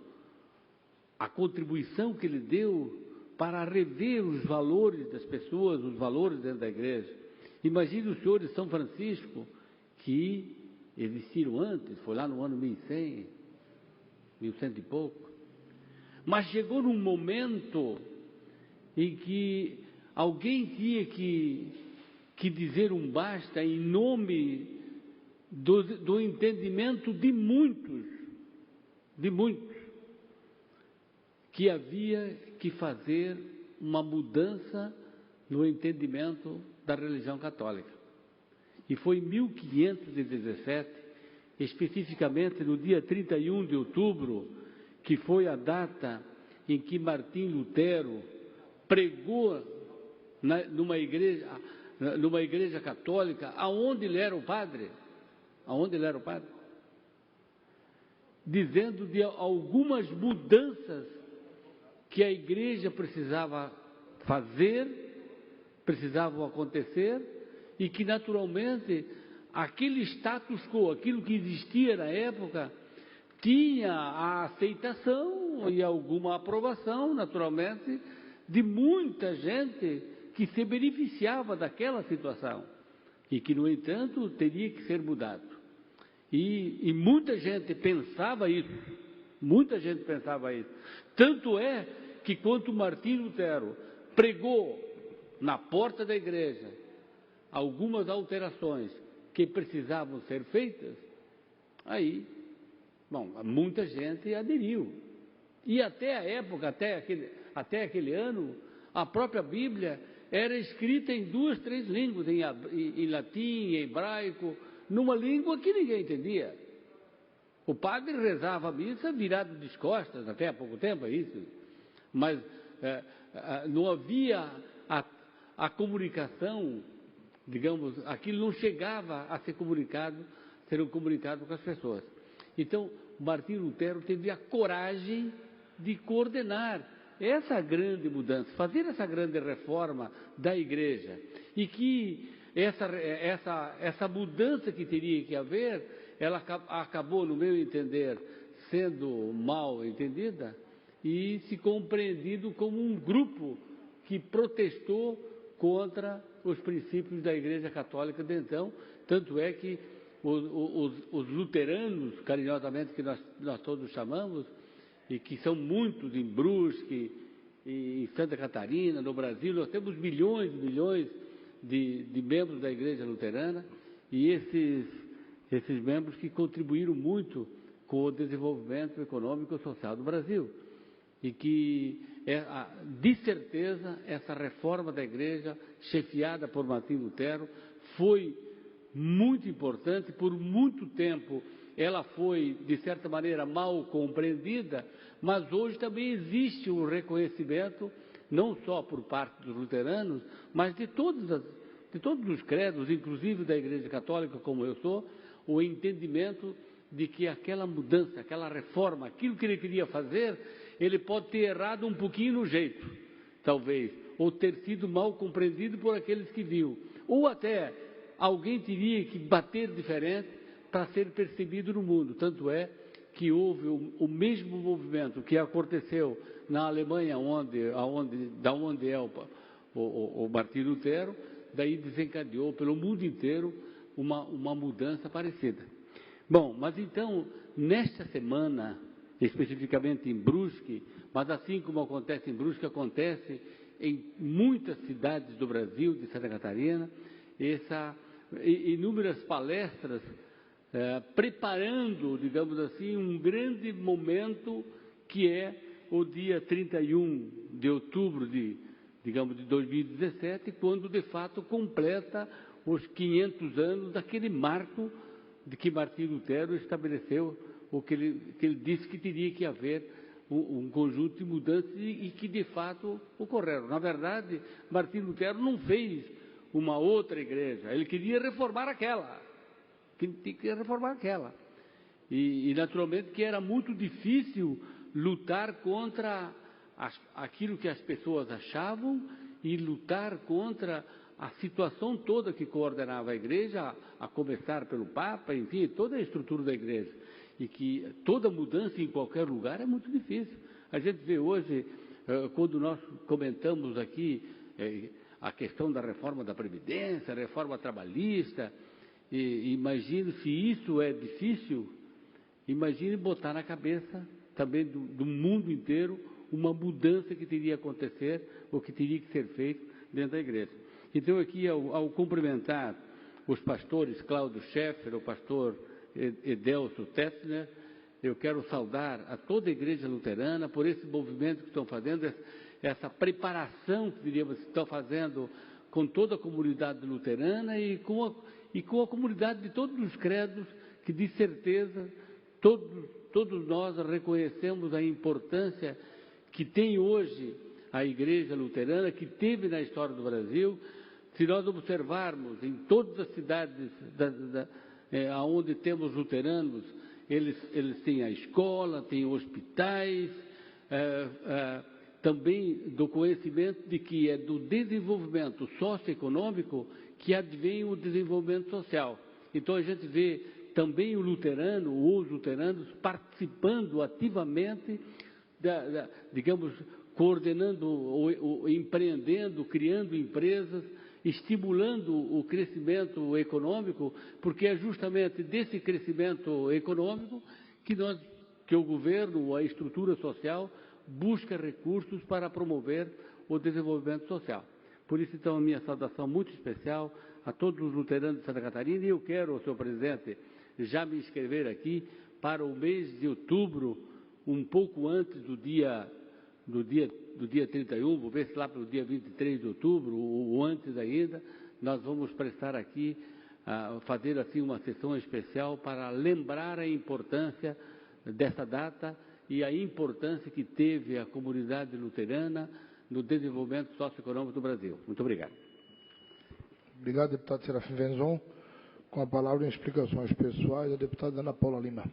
a contribuição que ele deu para rever os valores das pessoas, os valores dentro da Igreja. Imagine os senhores de São Francisco, que existiram antes, foi lá no ano 1100, 1100 e pouco. Mas chegou num momento em que alguém tinha que dizer um basta em nome do entendimento de muitos, que havia que fazer uma mudança no entendimento da religião católica. E foi em 1517, especificamente no dia 31 de outubro, que foi a data em que Martim Lutero pregou numa igreja católica, aonde ele era o padre, dizendo de algumas mudanças que a Igreja precisava fazer, precisavam acontecer, e que naturalmente aquele status quo, aquilo que existia na época, tinha a aceitação e alguma aprovação, naturalmente, de muita gente que se beneficiava daquela situação e que, no entanto, teria que ser mudado. E muita gente pensava isso, Tanto é que quando Martim Lutero pregou na porta da igreja algumas alterações que precisavam ser feitas, aí, muita gente aderiu. E até a época, até aquele ano, a própria Bíblia era escrita em 2, 3 línguas, em latim, em hebraico, numa língua que ninguém entendia. O padre rezava a missa virado de costas, até há pouco tempo, é isso. Mas não havia a comunicação, digamos, aquilo não chegava a ser comunicado com as pessoas. Então, Martim Lutero teve a coragem de coordenar essa grande mudança, fazer essa grande reforma da Igreja, e que essa mudança que teria que haver, ela acabou, no meu entender, sendo mal entendida e se compreendido como um grupo que protestou contra os princípios da Igreja Católica de então. Tanto é que os luteranos, carinhosamente, que nós todos chamamos, e que são muitos em Brusque, em Santa Catarina, no Brasil, nós temos milhões e milhões de membros da Igreja Luterana, e esses membros que contribuíram muito com o desenvolvimento econômico e social do Brasil, e que de certeza, essa reforma da igreja, chefiada por Martim Lutero, foi muito importante. Por muito tempo ela foi, de certa maneira, mal compreendida, mas hoje também existe um reconhecimento, não só por parte dos luteranos, mas de todos os credos, inclusive da Igreja Católica, como eu sou, o entendimento de que aquela mudança, aquela reforma, aquilo que ele queria fazer, ele pode ter errado um pouquinho no jeito, talvez, ou ter sido mal compreendido por aqueles que viu, ou até alguém teria que bater diferente para ser percebido no mundo. Tanto é que houve o mesmo movimento que aconteceu na Alemanha, da onde é o Martim Lutero, daí desencadeou pelo mundo inteiro uma mudança parecida. Bom, mas então, nesta semana, especificamente em Brusque, mas assim como acontece em Brusque, acontece em muitas cidades do Brasil, de Santa Catarina, inúmeras palestras preparando, digamos assim, um grande momento que é o dia 31 de outubro de 2017, quando de fato completa os 500 anos daquele marco de que Martim Lutero estabeleceu, o que ele disse que teria que haver um conjunto de mudanças e que de fato ocorreram. Na verdade, Martim Lutero não fez uma outra igreja, ele queria reformar aquela. E naturalmente que era muito difícil lutar contra aquilo que as pessoas achavam e lutar contra a situação toda que coordenava a igreja, a começar pelo Papa, enfim, toda a estrutura da igreja. E que toda mudança em qualquer lugar é muito difícil. A gente vê hoje, quando nós comentamos aqui a questão da reforma da Previdência, a reforma trabalhista, imagine se isso é difícil, imagine botar na cabeça também do mundo inteiro uma mudança que teria que acontecer ou que teria que ser feito dentro da igreja. Então aqui, ao cumprimentar os pastores Cláudio Scheffer, o pastor Edelso Tetzner, eu quero saudar a toda a igreja luterana por esse movimento que estão fazendo, essa preparação que diríamos que estão fazendo com toda a comunidade luterana e com a comunidade de todos os credos, que de certeza todos nós reconhecemos a importância que tem hoje a igreja luterana, que teve na história do Brasil. Se nós observarmos em todas as cidades onde temos luteranos, eles têm a escola, têm hospitais, também do conhecimento de que é do desenvolvimento socioeconômico que advém o desenvolvimento social. Então a gente vê também o luterano, ou os luteranos, participando ativamente, digamos, coordenando, empreendendo, criando empresas, estimulando o crescimento econômico, porque é justamente desse crescimento econômico que o governo, a estrutura social, busca recursos para promover o desenvolvimento social. Por isso, então, a minha saudação muito especial a todos os luteranos de Santa Catarina, e eu quero, senhor presidente, já me inscrever aqui para o mês de outubro, um pouco antes do dia 31, vou ver se lá pelo dia 23 de outubro, ou antes ainda, nós vamos prestar aqui, fazer assim uma sessão especial para lembrar a importância dessa data e a importância que teve a comunidade luterana no desenvolvimento socioeconômico do Brasil. Muito obrigado. Obrigado, deputado Serafim Venzon. Com a palavra em explicações pessoais, a deputada Ana Paula Lima,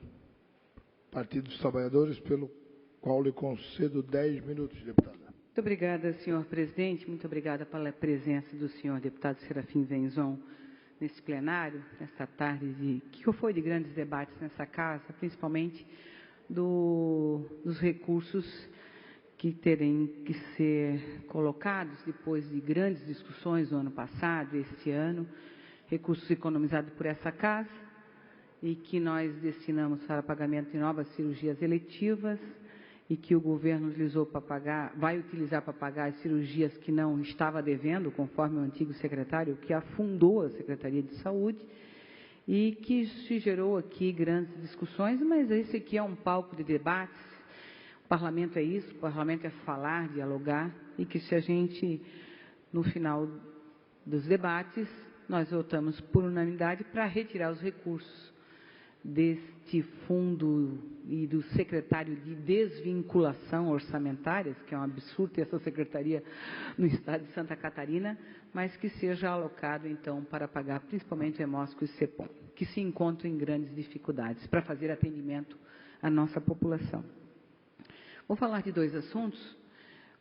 Partido dos Trabalhadores, pelo qual lhe concedo 10 minutos, deputada. Muito obrigada, senhor presidente. Muito obrigada pela presença do senhor deputado Serafim Venzon nesse plenário, nesta tarde que foi de grandes debates nessa casa, principalmente dos recursos que terem que ser colocados depois de grandes discussões no ano passado e este ano, recursos economizados por essa casa e que nós destinamos para pagamento de novas cirurgias eletivas e que o governo utilizou para pagar, vai utilizar para pagar as cirurgias que não estava devendo, conforme o antigo secretário, que afundou a Secretaria de Saúde, e que se gerou aqui grandes discussões, mas esse aqui é um palco de debates parlamento é isso, o parlamento é falar, dialogar, e que se a gente, no final dos debates, nós votamos por unanimidade para retirar os recursos deste fundo e do secretário de desvinculação orçamentária, que é um absurdo ter essa secretaria no estado de Santa Catarina, mas que seja alocado, então, para pagar principalmente o EMOSCO e o CEPOM, que se encontram em grandes dificuldades para fazer atendimento à nossa população. Vou falar de dois assuntos,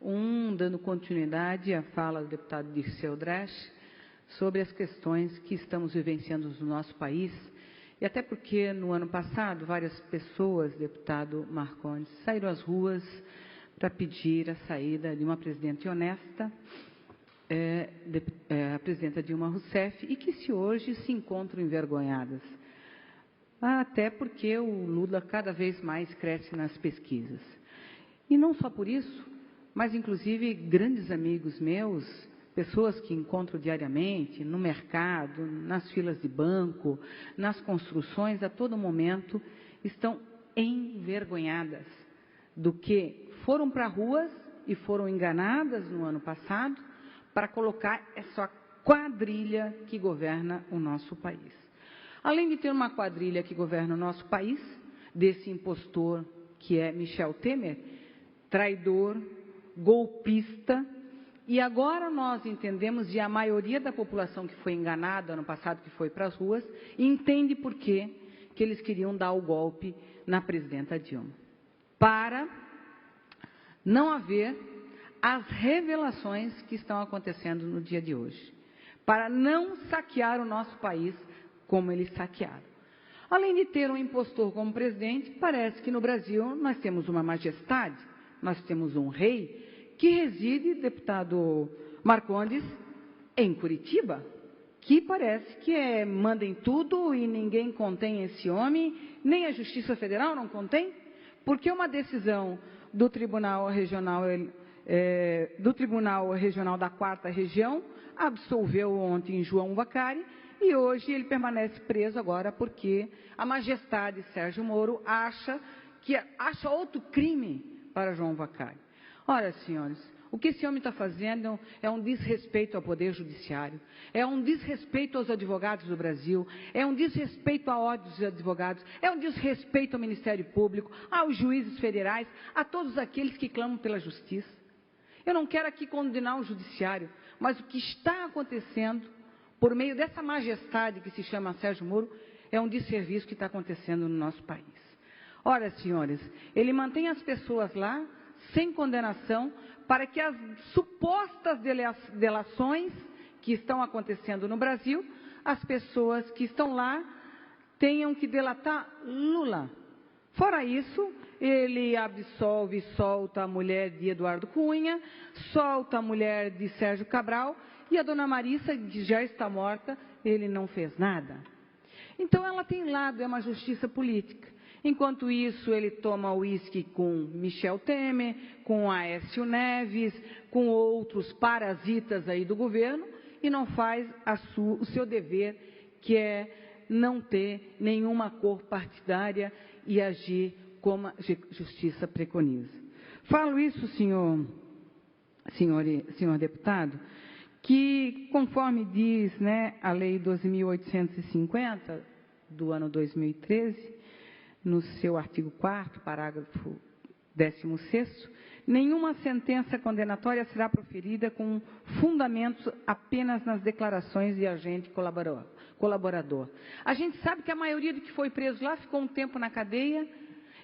um dando continuidade à fala do deputado Dirceu Dresch sobre as questões que estamos vivenciando no nosso país. E até porque, no ano passado, várias pessoas, deputado Marcondes, saíram às ruas para pedir a saída de uma presidente honesta, a presidenta Dilma Rousseff, e que hoje se encontram envergonhadas. Até porque o Lula cada vez mais cresce nas pesquisas. E não só por isso, mas inclusive grandes amigos meus, pessoas que encontro diariamente no mercado, nas filas de banco, nas construções, a todo momento, estão envergonhadas do que foram para ruas e foram enganadas no ano passado para colocar essa quadrilha que governa o nosso país. Além de ter uma quadrilha que governa o nosso país, desse impostor que é Michel Temer, traidor, golpista. E agora nós entendemos, e a maioria da população que foi enganada ano passado, que foi para as ruas, entende por quê que eles queriam dar o golpe na presidenta Dilma. Para não haver as revelações que estão acontecendo no dia de hoje. Para não saquear o nosso país como eles saquearam. Além de ter um impostor como presidente, parece que no Brasil nós temos uma majestade, nós temos um rei, que reside, deputado Marcondes, em Curitiba, que parece que manda em tudo e ninguém contém esse homem, nem a Justiça Federal não contém, porque uma decisão do Tribunal Regional da 4ª Região absolveu ontem João Vacari e hoje ele permanece preso agora porque a majestade Sérgio Moro acha outro crime para João Vacari. Ora, senhores, o que esse homem está fazendo é um desrespeito ao Poder Judiciário, é um desrespeito aos advogados do Brasil, é um desrespeito à ordem dos advogados, é um desrespeito ao Ministério Público, aos juízes federais, a todos aqueles que clamam pela justiça. Eu não quero aqui condenar o Judiciário, mas o que está acontecendo, por meio dessa majestade que se chama Sérgio Moro, é um desserviço que está acontecendo no nosso país. Ora, senhores, ele mantém as pessoas lá, sem condenação, para que as supostas delações que estão acontecendo no Brasil, as pessoas que estão lá tenham que delatar Lula. Fora isso, ele absolve e solta a mulher de Eduardo Cunha, solta a mulher de Sérgio Cabral, e a dona Marissa, que já está morta, ele não fez nada. Então, ela tem lado, é uma justiça política. Enquanto isso, ele toma uísque com Michel Temer, com Aécio Neves, com outros parasitas aí do governo, e não faz o seu dever, que é não ter nenhuma cor partidária e agir como a justiça preconiza. Falo isso, senhor deputado, que conforme diz, a Lei 12.850 do ano 2013, no seu artigo 4º, parágrafo 16º, nenhuma sentença condenatória será proferida com fundamentos apenas nas declarações de agente colaborador. A gente sabe que a maioria do que foi preso lá ficou um tempo na cadeia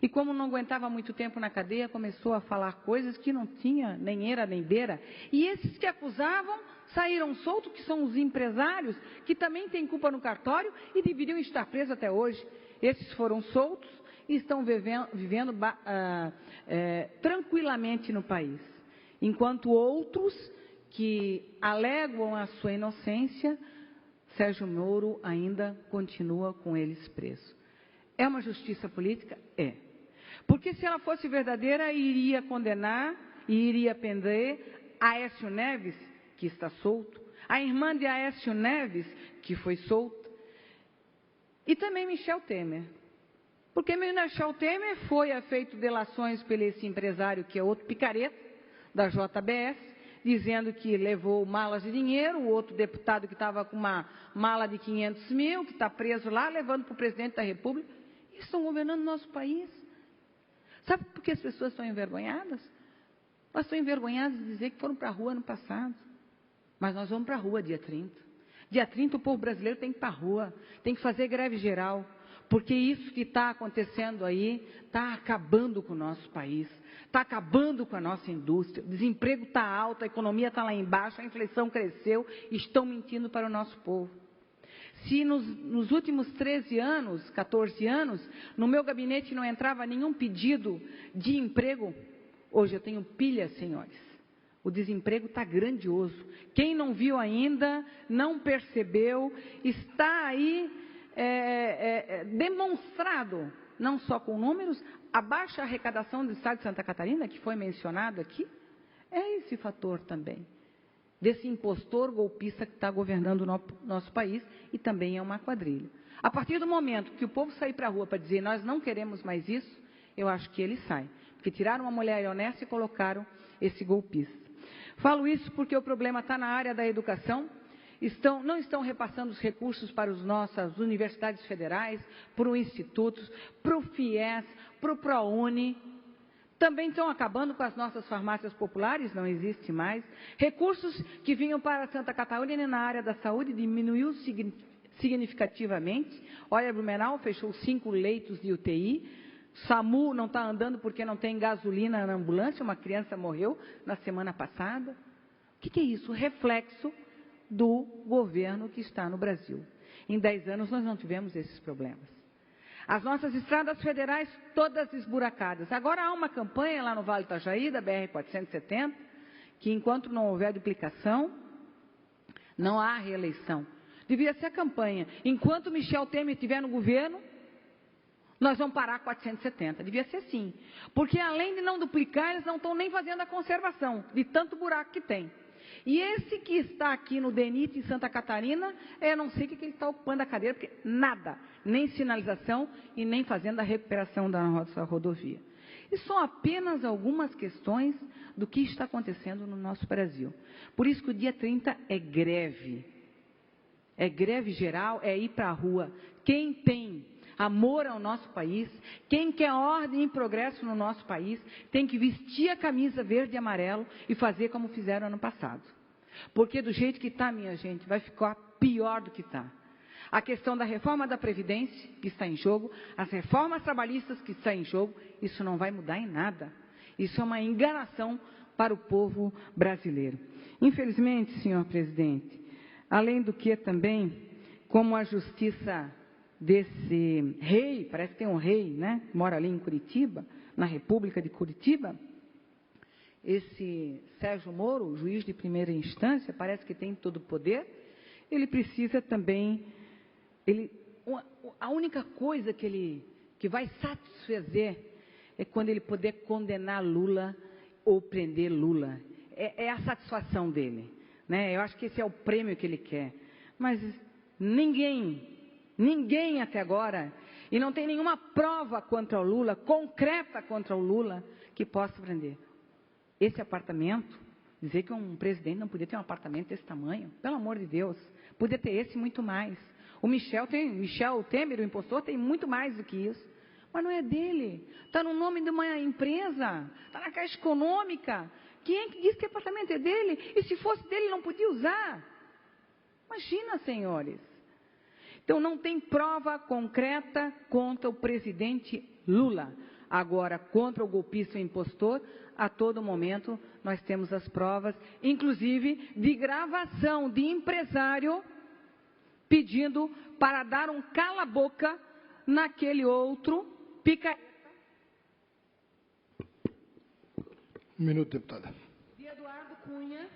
e, como não aguentava muito tempo na cadeia, começou a falar coisas que não tinha nem era nem beira. E esses que acusavam saíram soltos, que são os empresários, que também têm culpa no cartório e deveriam estar presos até hoje. Esses foram soltos e estão vivendo tranquilamente no país. Enquanto outros que alegam a sua inocência, Sérgio Moro ainda continua com eles preso. É uma justiça política? É. Porque se ela fosse verdadeira, iria condenar e iria prender Aécio Neves, que está solto, a irmã de Aécio Neves, que foi solta, e também Michel Temer. Porque Michel Temer foi feito delações pelo esse empresário, que é outro picareta, da JBS, dizendo que levou malas de dinheiro, o outro deputado que estava com uma mala de 500 mil, que está preso lá, levando para o presidente da República. Eles estão governando o nosso país. Sabe por que as pessoas estão envergonhadas? Elas estão envergonhadas de dizer que foram para a rua no passado. Mas nós vamos para a rua dia 30. Dia 30 o povo brasileiro tem que ir para a rua, tem que fazer greve geral. Porque isso que está acontecendo aí está acabando com o nosso país, está acabando com a nossa indústria, o desemprego está alto, a economia está lá embaixo, a inflação cresceu, estão mentindo para o nosso povo. Se nos últimos 13 anos, 14 anos, no meu gabinete não entrava nenhum pedido de emprego, hoje eu tenho pilha, senhores. O desemprego está grandioso. Quem não viu ainda, não percebeu, está aí demonstrado, não só com números, a baixa arrecadação do Estado de Santa Catarina, que foi mencionado aqui, é esse fator também, desse impostor golpista que está governando o nosso país, e também é uma quadrilha. A partir do momento que o povo sair para a rua para dizer, nós não queremos mais isso, eu acho que ele sai, porque tiraram uma mulher honesta e colocaram esse golpista. Falo isso porque o problema está na área da educação. Não estão repassando os recursos para as nossas universidades federais, para os institutos, para o FIES, para o ProUni. Também estão acabando com as nossas farmácias populares, não existe mais. Recursos que vinham para Santa Catarina na área da saúde diminuiu significativamente. Olha, Blumenau fechou 5 leitos de UTI. SAMU não está andando porque não tem gasolina na ambulância. Uma criança morreu na semana passada. O que é isso? Reflexo do governo que está no Brasil. Em 10 anos nós não tivemos esses problemas. As nossas estradas federais todas esburacadas. Agora há uma campanha lá no Vale do Itajaí, da BR-470, que enquanto não houver duplicação, não há reeleição. Devia ser a campanha. Enquanto Michel Temer estiver no governo, nós vamos parar 470. Devia ser assim. Porque além de não duplicar, eles não estão nem fazendo a conservação, de tanto buraco que tem. E esse que está aqui no DENIT em Santa Catarina, eu não sei o que ele está ocupando a cadeira, porque nada, nem sinalização e nem fazendo a recuperação da nossa rodovia. E são apenas algumas questões do que está acontecendo no nosso Brasil. Por isso que o dia 30 é greve. É greve geral, é ir para a rua. Quem tem amor ao nosso país, quem quer ordem e progresso no nosso país, tem que vestir a camisa verde e amarelo e fazer como fizeram ano passado. Porque do jeito que está, minha gente, vai ficar pior do que está. A questão da reforma da Previdência, que está em jogo, as reformas trabalhistas que estão em jogo, isso não vai mudar em nada. Isso é uma enganação para o povo brasileiro. Infelizmente, senhor presidente, além do que também, como a justiça desse rei, parece que tem um rei, né, que mora ali em Curitiba, na República de Curitiba, esse Sérgio Moro, juiz de primeira instância, parece que tem todo o poder, ele precisa também, a única coisa que vai satisfazer é quando ele puder condenar Lula ou prender Lula. É a satisfação dele, né? Eu acho que esse é o prêmio que ele quer. Mas ninguém até agora, e não tem nenhuma prova contra o Lula, concreta contra o Lula, que possa prender. Esse apartamento, dizer que um presidente não podia ter um apartamento desse tamanho, pelo amor de Deus, podia ter esse muito mais. O Michel Temer, o impostor, tem muito mais do que isso. Mas não é dele, está no nome de uma empresa, está na Caixa Econômica. Quem é que diz que o apartamento é dele? E se fosse dele, não podia usar. Imagina, senhores. Então, não tem prova concreta contra o presidente Lula. Agora, contra o golpista e o impostor, a todo momento nós temos as provas, inclusive de gravação de empresário pedindo para dar um cala-boca naquele outro picareta. Um minuto, deputada. De Eduardo Cunha,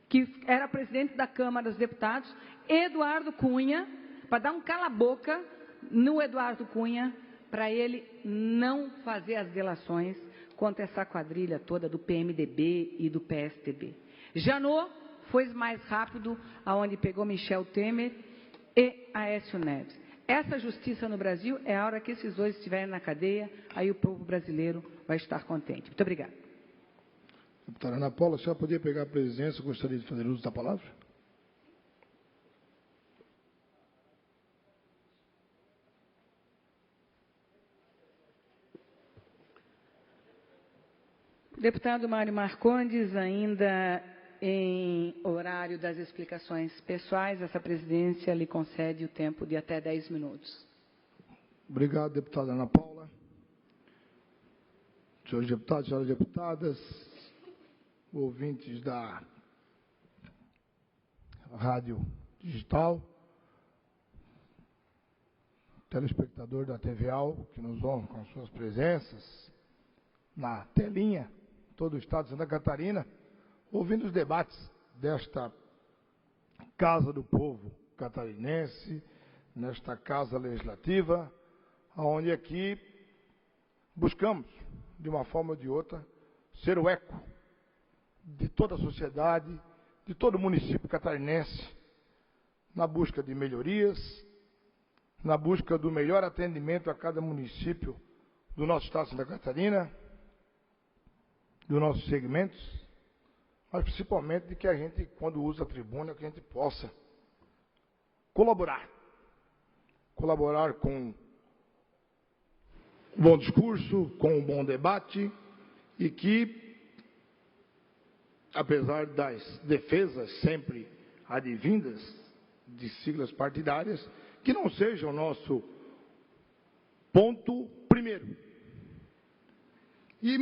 que era presidente da Câmara dos Deputados, Eduardo Cunha, para dar um cala-boca no Eduardo Cunha, para ele não fazer as delações contra essa quadrilha toda do PMDB e do PSDB. Janot foi mais rápido, aonde pegou Michel Temer e Aécio Neves. essa justiça no Brasil é a hora que esses dois estiverem na cadeia, aí o povo brasileiro vai estar contente. Muito obrigada. Deputada Ana Paula, a senhora poderia pegar a presidência, gostaria de fazer uso da palavra? Deputado Mário Marcondes, ainda em horário das explicações pessoais, essa presidência lhe concede o tempo de até 10 minutos. Obrigado, deputada Ana Paula. Senhores deputados, senhoras deputadas, ouvintes da Rádio Digital, telespectador da TVAL, que nos honra com suas presenças na telinha, todo o estado de Santa Catarina, ouvindo os debates desta Casa do Povo catarinense, nesta Casa Legislativa, onde aqui buscamos, de uma forma ou de outra, ser o eco de toda a sociedade, de todo o município catarinense, na busca de melhorias, na busca do melhor atendimento a cada município do nosso estado de Santa Catarina, dos nossos segmentos, mas principalmente de que a gente, quando usa a tribuna, que a gente possa colaborar com um bom discurso, com um bom debate, e que, apesar das defesas sempre advindas de siglas partidárias, que não seja o nosso ponto primeiro. E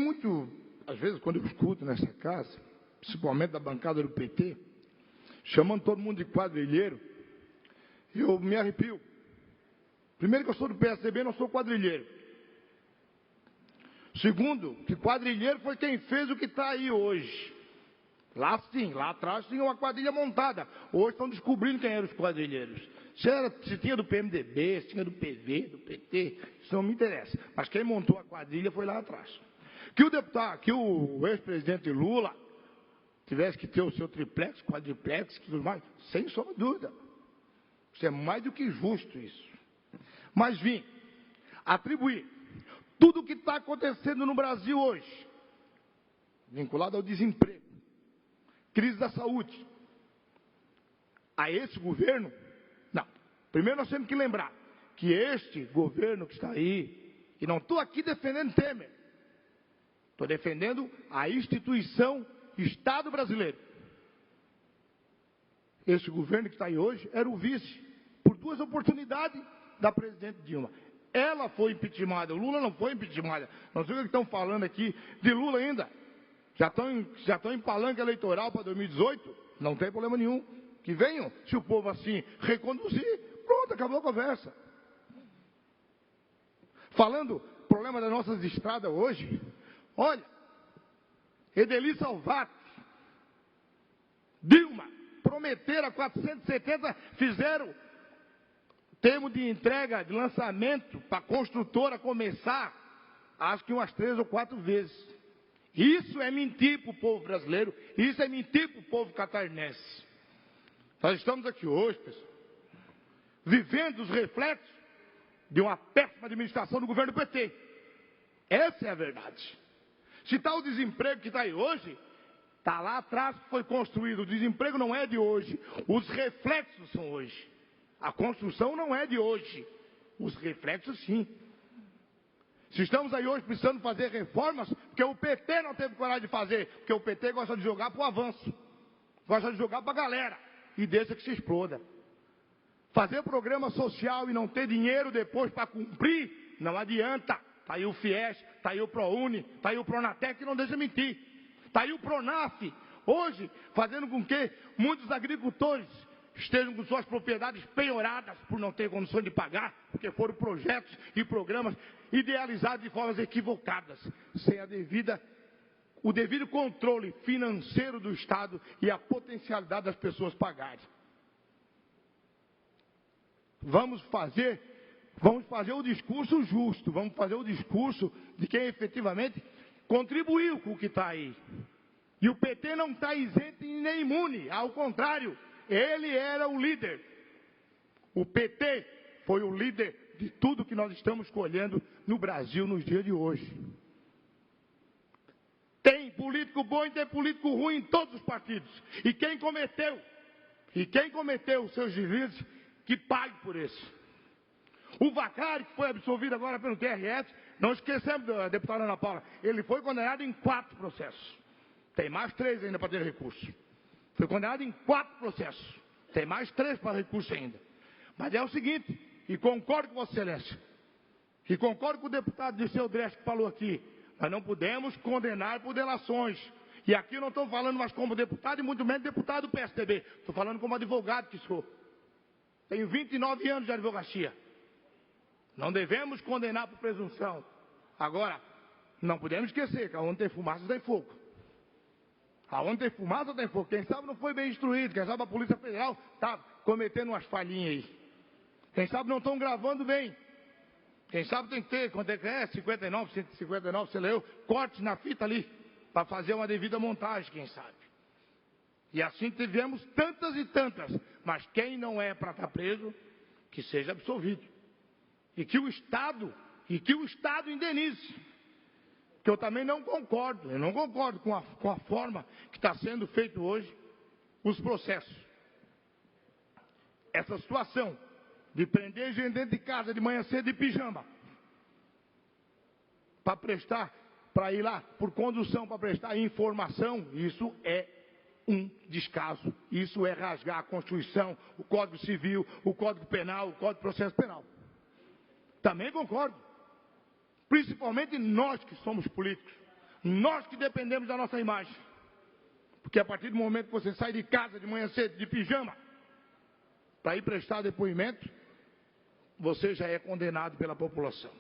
às vezes, quando eu escuto nessa casa, principalmente da bancada do PT, chamando todo mundo de quadrilheiro, eu me arrepio. Primeiro que eu sou do PSDB, não sou quadrilheiro. Segundo, que quadrilheiro foi quem fez o que está aí hoje. Lá sim, lá atrás tinha uma quadrilha montada. Hoje estão descobrindo quem eram os quadrilheiros. Se tinha do PMDB, se tinha do PV, do PT, isso não me interessa. Mas quem montou a quadrilha foi lá atrás. Que o ex-presidente Lula tivesse que ter o seu triplex, quadriplex e tudo mais, sem sombra de dúvida. Isso é mais do que justo isso. Mas vim atribuir tudo o que está acontecendo no Brasil hoje, vinculado ao desemprego, crise da saúde, a esse governo. Não. Primeiro nós temos que lembrar que este governo que está aí, e não estou aqui defendendo Temer, estou defendendo a instituição Estado brasileiro. Esse governo que está aí hoje era o vice, por 2 oportunidades, da presidente Dilma. Ela foi impeachmentada, o Lula não foi impeachmentada. Não sei o que estão falando aqui de Lula ainda. Já estão em palanque eleitoral para 2018, não tem problema nenhum. Que venham, se o povo assim reconduzir, pronto, acabou a conversa. Falando problema das nossas estradas hoje, olha, Edeli Salvato, Dilma, prometeram 470, fizeram termo de entrega, de lançamento, para a construtora começar, acho que umas 3 ou 4 vezes. Isso é mentir para o povo brasileiro, isso é mentir para o povo catarinense. Nós estamos aqui hoje, pessoal, vivendo os reflexos de uma péssima administração do governo do PT. Essa é a verdade. Se está o desemprego que está aí hoje, está lá atrás que foi construído. O desemprego não é de hoje, os reflexos são hoje. A construção não é de hoje, os reflexos sim. Se estamos aí hoje precisando fazer reformas, porque o PT não teve coragem de fazer, porque o PT gosta de jogar para o avanço, gosta de jogar para a galera, e deixa que se exploda. Fazer programa social e não ter dinheiro depois para cumprir, não adianta. Está aí o FIES, está aí o ProUni, está aí o Pronatec, que não deixa mentir. Está aí o Pronaf, hoje, fazendo com que muitos agricultores estejam com suas propriedades penhoradas por não ter condições de pagar, porque foram projetos e programas idealizados de formas equivocadas, sem o devido controle financeiro do Estado e a potencialidade das pessoas pagarem. Vamos fazer o discurso justo, vamos fazer o discurso de quem efetivamente contribuiu com o que está aí. E o PT não está isento e nem imune, ao contrário, ele era o líder. O PT foi o líder de tudo que nós estamos colhendo no Brasil nos dias de hoje. Tem político bom e tem político ruim em todos os partidos. E quem cometeu os seus deslizes, que pague por isso. O Vacari, que foi absolvido agora pelo TRF, não esquecemos da deputada Ana Paula, ele foi condenado em 4 processos. Tem mais 3 ainda para ter recurso. Foi condenado em 4 processos. Tem mais 3 para recurso ainda. Mas é o seguinte, e concordo com Vossa Excelência, e concordo com o deputado Dirceu Dresch que falou aqui, nós não podemos condenar por delações. E aqui eu não estou falando mais como deputado e muito menos deputado do PSDB. Estou falando como advogado que sou. Tenho 29 anos de advocacia. Não devemos condenar por presunção. Agora, não podemos esquecer que aonde tem fumaça tem fogo. Aonde tem fumaça tem fogo. Quem sabe não foi bem instruído. Quem sabe a Polícia Federal está cometendo umas falhinhas aí. Quem sabe não estão gravando bem. Quem sabe tem que ter, quanto é que é? 59, 159, você leu? Cortes na fita ali, para fazer uma devida montagem, quem sabe. E assim tivemos tantas e tantas. Mas quem não é para estar preso, que seja absolvido. E que o Estado indenize. Que eu também não concordo. Eu não concordo com a forma que está sendo feito hoje os processos. Essa situação de prender gente dentro de casa de manhã cedo de pijama. Para ir lá por condução, para prestar informação, isso é um descaso. Isso é rasgar a Constituição, o Código Civil, o Código Penal, o Código de Processo Penal. Também concordo. Principalmente nós que somos políticos. Nós que dependemos da nossa imagem. Porque a partir do momento que você sai de casa de manhã cedo, de pijama, para ir prestar depoimento, você já é condenado pela população.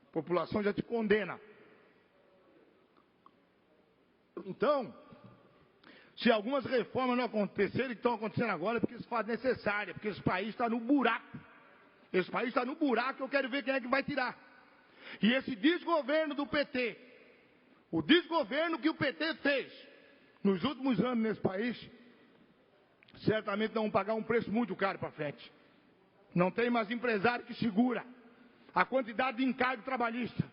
A população já te condena. Então, se algumas reformas não acontecerem, que estão acontecendo agora, é porque isso faz necessária, porque esse país está no buraco. Esse país está no buraco, eu quero ver quem é que vai tirar. E esse desgoverno do PT, o desgoverno que o PT fez nos últimos anos nesse país, certamente não vão pagar um preço muito caro para frente. Não tem mais empresário que segura a quantidade de encargo trabalhista.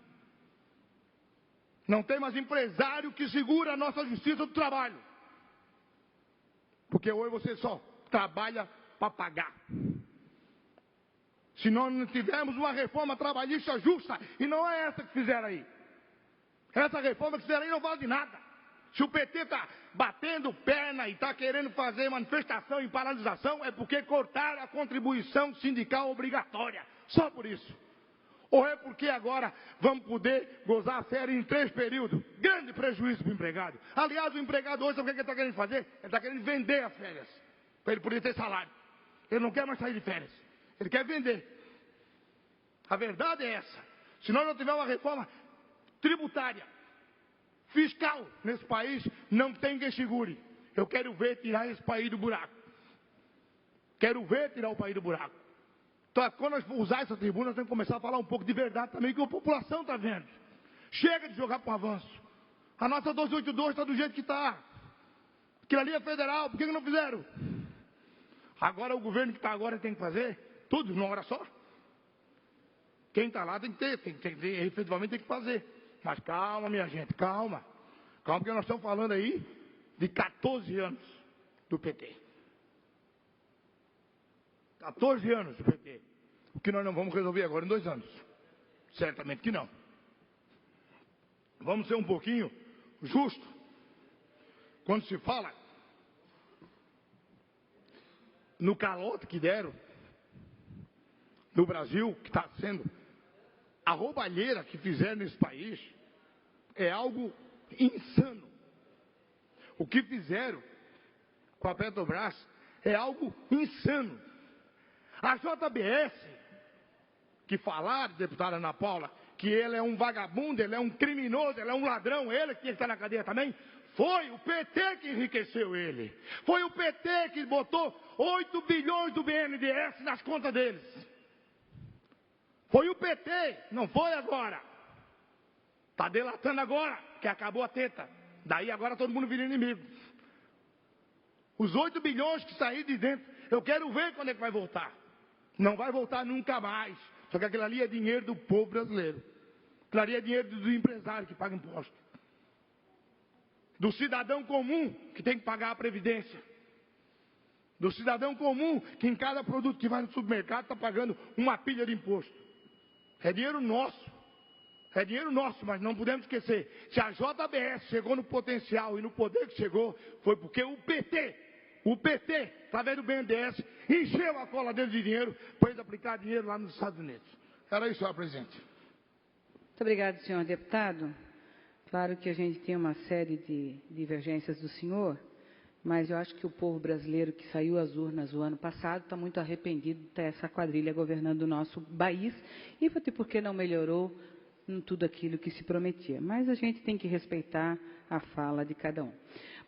Não tem mais empresário que segura a nossa justiça do trabalho. Porque hoje você só trabalha para pagar. Se nós não tivermos uma reforma trabalhista justa, e não é essa que fizeram aí. Essa reforma que fizeram aí não vale de nada. Se o PT está batendo perna e está querendo fazer manifestação e paralisação, é porque cortaram a contribuição sindical obrigatória. Só por isso. Ou é porque agora vamos poder gozar a férias em 3 períodos. Grande prejuízo para o empregado. Aliás, o empregado hoje, sabe o que ele está querendo fazer? Ele está querendo vender as férias. Para ele poder ter salário. Ele não quer mais sair de férias. Ele quer vender. A verdade é essa. Se nós não tivermos uma reforma tributária, fiscal nesse país, não tem quem segure. Eu quero ver tirar esse país do buraco. Quero ver tirar o país do buraco. Então, quando nós usar essa tribuna, nós temos que começar a falar um pouco de verdade também, que a população está vendo. Chega de jogar para o avanço. A nossa 282 está do jeito que está. Aquilo ali é federal, por que não fizeram? Agora o governo que está agora tem que fazer tudo numa hora só. Quem está lá tem que ter, efetivamente tem que fazer. Mas calma, minha gente, calma. Calma, porque nós estamos falando aí de 14 anos do PT. 14 anos do PT. O que nós não vamos resolver agora em 2 anos. Certamente que não. Vamos ser um pouquinho justos. Quando se fala no calote que deram no Brasil, que está sendo a roubalheira que fizeram nesse país, é algo insano. O que fizeram com a Petrobras é algo insano. A JBS, que falaram, deputada Ana Paula, que ele é um vagabundo, ele é um criminoso, ele é um ladrão, ele que tinha que estar na cadeia também, foi o PT que enriqueceu ele. Foi o PT que botou 8 bilhões do BNDES nas contas deles. Foi o PT, não foi agora. Está delatando agora, que acabou a teta. Daí agora todo mundo vira inimigo. Os 8 bilhões que saíram de dentro, eu quero ver quando é que vai voltar. Não vai voltar nunca mais. Só que aquilo ali é dinheiro do povo brasileiro. Aquilo ali é dinheiro do empresário que paga imposto. Do cidadão comum que tem que pagar a previdência. Do cidadão comum que em cada produto que vai no supermercado está pagando uma pilha de imposto. É dinheiro nosso. É dinheiro nosso, mas não podemos esquecer. Se a JBS chegou no potencial e no poder que chegou, foi porque o PT, através do BNDES, encheu a cola dele de dinheiro para eles aplicar dinheiro lá nos Estados Unidos. Era isso, senhor presidente. Muito obrigado, senhor deputado. Claro que a gente tem uma série de divergências do senhor, mas eu acho que o povo brasileiro que saiu às urnas o ano passado está muito arrependido de ter essa quadrilha governando o nosso país e até porque não melhorou em tudo aquilo que se prometia. Mas a gente tem que respeitar a fala de cada um.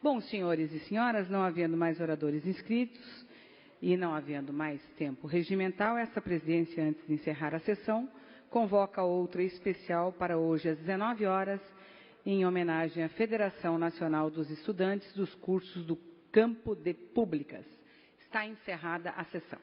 Bom, senhores e senhoras, não havendo mais oradores inscritos e não havendo mais tempo regimental, essa presidência, antes de encerrar a sessão, convoca outra especial para hoje às 19 horas, em homenagem à Federação Nacional dos Estudantes dos Cursos do Campo de Públicas. Está encerrada a sessão.